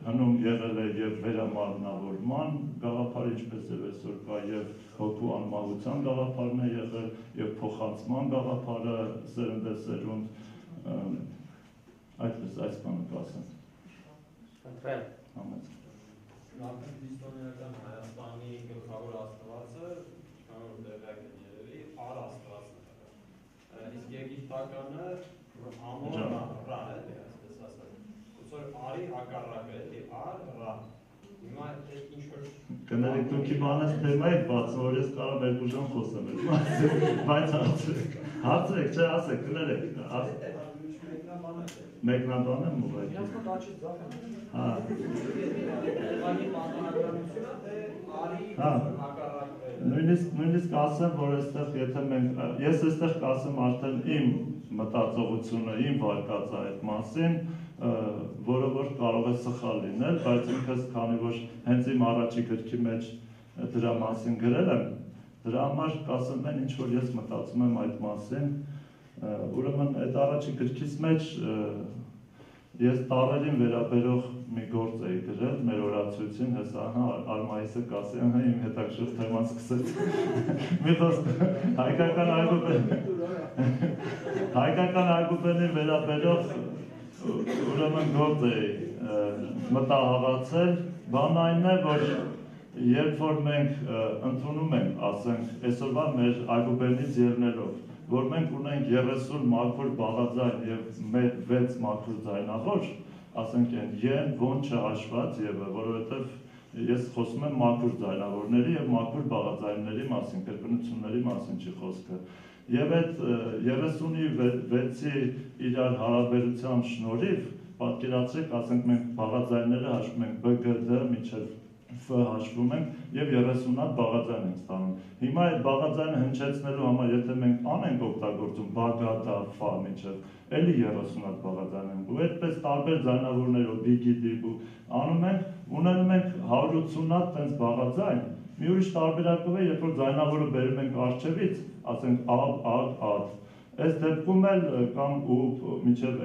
հնում եղել է եւ վերամարմնավորման գաղափարը, ինչպես եւ այսօր կա եւ հոգու անմահության գաղափարն է եղել եւ փոխանցման գաղափարը սերնդեսերունդ, այդպես այս բանը կասեմ։ Խնդրեմ։ Համաձայն։ Նախքան քրիստոնեական Հայաստանի գլխավոր աստվածը, ինչքան որ տեղյակ են երևի, Ար աստվածն է։ Իսկ եգիպտականը Ամոն Ռա է, այսպես ասած։ Ուսոր Արի հակառակը է, Ար Ռա։ Հիմա ինչ որ Կներեք դուք իմ անես թեմայիք բացում, որ ես կարող եմ 2 ժամ խոսեմ այդ մասին, բայց հարցրեք, չէ, ասեք, կներեք։ Մեկնաբան եմ ուղղակի։ Իրաց մոտ աչից ձախ եմ։ Հա։ Անի պատահականությունը թե Արի հակառակը է։ Նույնիսկ ասեմ, որ այստեղ եթե ես այստեղ կասեմ արդեն իմ մտածողությունը, իմ վարկածը այդ մասին, որը որ կարող է սխալ լինել, բայց ինքս քանի որ հենց իմ առաջի գրքի մեջ դրա մասին գրել եմ, դրա համար կասեմ են ինչ որ ես մտածում եմ այդ մասին, ուրեմն այդ առաջի գրքիս մեջ ես տարերին վերաբերող մի գործ էի գրել մեր օրացույցին, հեսա Արմայիսը կասի, իմ հետաքրքիր թեման սկսեց։ Մի խոսք հայկական այգուբենին վերաբերող ուրեմն գործ էի մտահղացել, բան այն է, որ երբ որ մենք ընդունում ենք, ասենք, այսօրվա մեր այգուբենից ելնելով, որ մենք ունենք 30 մաքուր բաղաձայն եւ 6 մաքուր ձայնավոր, ասենք են, ոն չհաշված եւ որովհետեւ ես խոսում եմ մաքուր ձայնավորների եւ մաքուր բաղաձայնների մասին, կրկնությունների մասին չի խոսքը։ Եվ այդ 36-ի իրար հարաբերության շնորհիվ պատկերացրեք, ասենք մենք բաղաձայնները հաշվում ենք B, G, D մինչև F հաշվում ենք եւ 30 հատ բաղաձայն ենք ստանում։ Հիմա այդ բաղաձայնը հնչեցնելու համար եթե մենք ան ենք օգտագործում բագադա, ֆա մինչև, էլի 30 հատ բաղաձայն ենք ու այդպես տարբեր ձայնավորներով բիգի դիբու անում ենք, ունենում ենք 180 հատ տենց բաղաձայն։ Մի ուրիշ տարբերակով է, երբ որ ձայնավորը բերում ենք առջևից, ասենք ա, այս դեպքում էլ կամ ու մինչև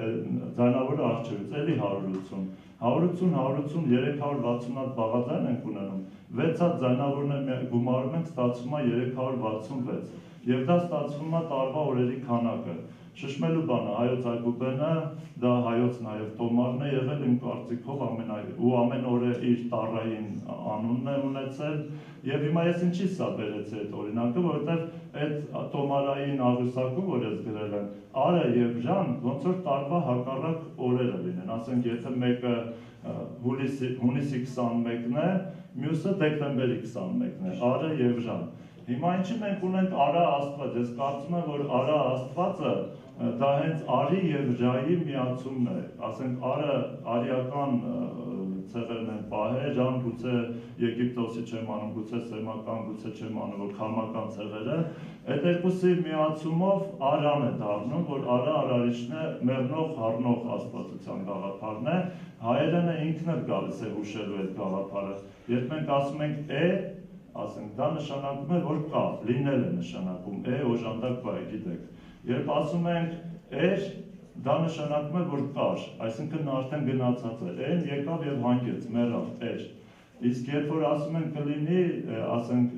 ձայնավորը առջևից, էլի 180, 360 հատ բաղաձայն ենք ունենում, 6 հատ ձայնավորներ գումարում ենք, ստացվում է 366, եւ դա ստացվում է տարվա օրերի քանակը։ Շշմելու բանը, հայոց այգուբենը, դա հայոց նաև տոմարն է եղել իմ կարծիքով ամեն օրը իր տառային անունն է ունեցել եւ հիմա ես ինչի սա բերեցի այդ օրինակը, որովհետեւ այդ տոմարային աղյուսակում, որ ես գրել եմ, արը եւ ժան ոնց որ տարվա հակառակ օրերը լինեն, ասենք եթե մեկը հունիսի 21-ն է, մյուսը դեկտեմբերի 21-ն է, արը եւ ժան։ Հիմա ինչի մենք ունենք Արա Աստված, ես կարծում եմ, որ Արա Աստվածը դա հենց Արի եւ Ժայի միացումն է, ասենք Արը արիական ցեղերն են պահել, Ժան գուցե Եգիպտոսի չեմ անում, գուցե սեմական, գուցե չեմ անում, որ քամական ցեղերը, այդ երկուսի միացումով Արան է դառնում, որ Արա արարիչն է, մեռնող, հառնող աստվածության գաղափարն է, հայերենը ինքն էլ գալիս է հուշելու այդ գաղափարը, երբ մենք ասում ենք ասենք, դա նշանակում է, որ կա, լինել է նշանակում, օժանդակ բայ, գիտեք։ Երբ ասում ենք դա նշանակում է, որ կար, այսինքն նա արդեն գնացած է, են եկավ եւ հանգեց, մեռավ, Իսկ երբ որ ասում ենք կլինի, ասենք,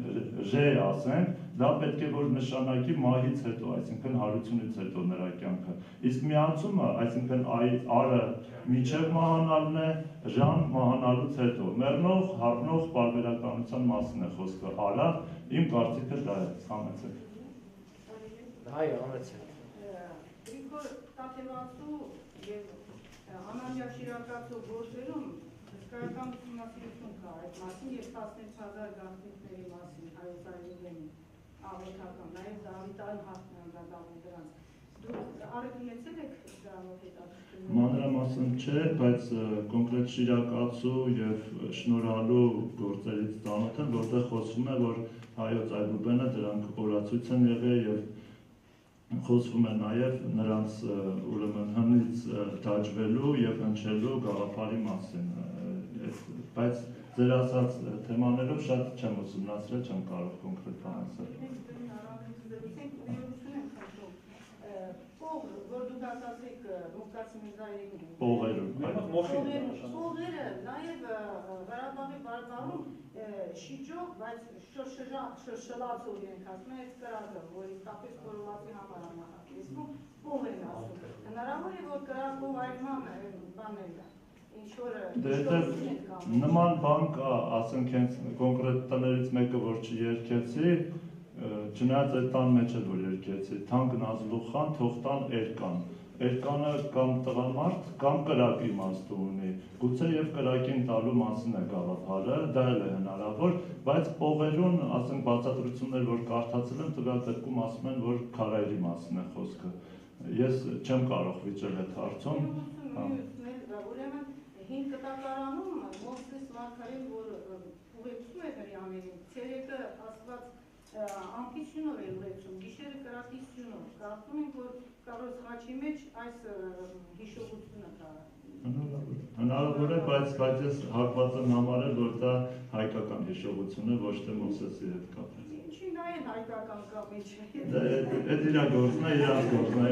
ժե ասենք, դա պետք է որ նշանակի մահից հետո, այսինքն հարությունից հետո նրա կյանքը։ Իսկ միացումը, այսինքն արը միջև մահանալն է, ժան մահանալուց հետո։ Մեռնող, հառնող պարբերականության մասին է խոսքը, արա, իմ կարծիքը դա է, համեցեք։ Այո, համեցեք։ Գրիգոր Տաթևացու և Անանյա Շիրակացու գործերում հսկայական ուսումնասիրություն կա այդ մասին և 16,000 գաղտնիքների մասին հայոց այգուբենի աղոթական, նաև Դավիթային հարցն անդրադառնում դրանց։ Դուք առիթ ունեցել եք դրանով հետաքրքրություն։ Մանրամասն չէ, բայց կոնկրետ Շիրակացու և շնորհալու գործերից ծանոթ եմ, որտեղ խոսվում է, որ հայոց այգուբենը դրանք օրացույց են եղել և խոսվում է նաև նրանց ուրեմն հնից դաջվելու և հնչելու գաղափարի մասին, բայց ձեր ասած թեմաներով շատ չեմ ուսումնասիրել, չեմ կարող կոնկրետ բան ասել։ որ դուք ասացիք Մովկաց Միրզայինին։ Պողերը։ Նաև Ղարաբաղի բարբառում շիճող, բայց շշլացող ենք ասում, այս կրակը, որ իսկապես կորովացի համար անահատեսվում, պող են ասում։ Հնարավոր է, որ կրակով այրման բաներն Նման բան կա, ասենք հենց կոնկրետ տներից մեկը, որ չերկեցի, չնայած այդ տան մեջ էլ որ երկեցի, թան գնաց լուխան, թող տան էրկան։ Էրկանը կամ տղամարդ, կամ կրակ իմաստու ունի, գուցե և կրակին տալու մասին է գաղափարը, դա էլ է հնարավոր, բայց պողերուն, ասենք բացատրություններ, որ կարդացել եմ, տվյալ դեպքում ասում են, որ քարայրի մասին է խոսքը։ Ես չեմ կարող վիճել այդ հարցում։ Ուրեմն հին կտակարանում Մովսես Մարգարեն, որ ուղեկցում է հրեաներին, ցերեկը Աստված ամպիսյունով է ուղեկցում, գիշերը կրակի սյունով, կարծում ենք, որ Կարոս խաչի մեջ այս հիշողությունը կա։ Հնարավոր է, բայց ես հակված եմ համարել, որ դա հայկական հիշողություն է, ոչ թե Մովսեսի հետ կապ։ Ինչի նա են հայկական կապ ինչ է։ Այդ իրա գործն է, իրանց գործն է,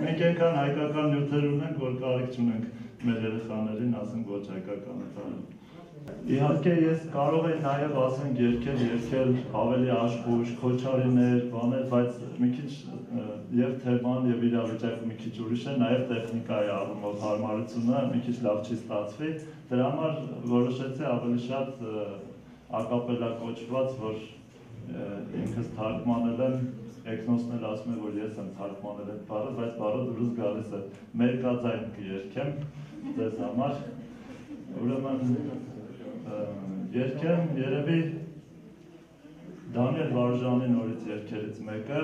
մենք այնքան հայկական նյութեր ունենք, որ կարիք չունենք մեր երեխաներին ասենք ոչ հայկականը տալու։ Իհարկե ես կարող եմ նաև ասենք երգել ավելի աշխուժ, քոչարիներ, բաներ, բայց մի քիչ եւ թեման եւ իրավիճակը մի քիչ ուրիշ է, նաև տեխնիկայի առումով հարմարությունը մի քիչ լավ չի ստացվի, դրա համար որոշեցի ավելի շատ ակապելա կոչված, որ ինքս թարգմանել եմ, Էգնոսն էլ ասում է, որ ես եմ թարգմանել այդ բառը, բայց բառը դուրս գալիս է, մերկաձայն կերգեմ ձեզ համար, ուրեմն երգեմ երևի Դանիել Վարժանի նորից երգերից մեկը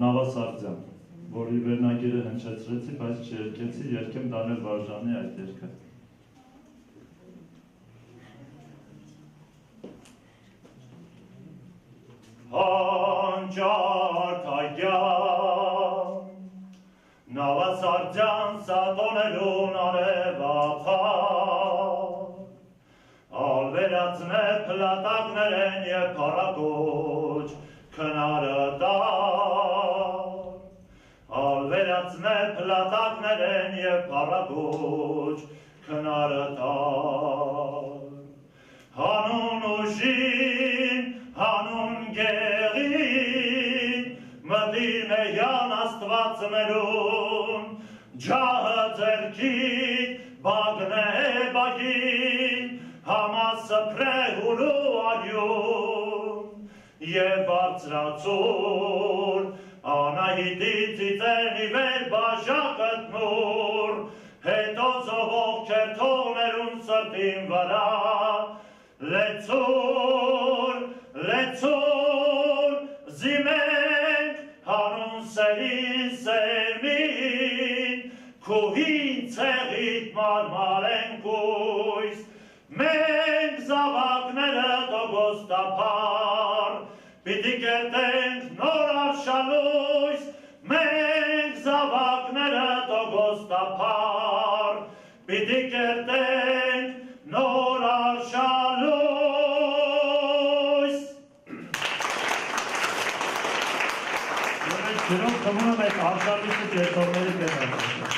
Նավասարդյան, որի վերնագիրը հնչեցրեցի, բայց չերգեցի, երգեմ Դանիել Վարժանի այդ երգը։ Հանճարդ այգյան, նավասարդյան սատոներուն արևափար, ալվերացն է պլատակներ են և պարագոչ քնարը դար, ալվերացն է պլատակներ են և պարագոչ քնարը դար, հանուն ուժին, հանուն գեղին, մտին է յան աստվածներուն, ջահը ձերքիտ, բագն է բագին, համասպրե հուլու արյուն, և բարձրացուր, անահիտի ծիծենի վեր բաժակըտ նուր, հետո զովող կերթողներուն սրտին վրա, լեցուր, լեցուր, զիմենք, հանուն սերին սերմին, քուհին ցեղիտ մարմարեն կույս, մենք զավակները տոգոստապար, պիտի կերտենք նոր արշալույս, մենք զավակները տոգոստապար, պիտի կերտենք նոր արշալույս։ Չերով թվում եմ այդ արշալույսը կերտողների կետացել։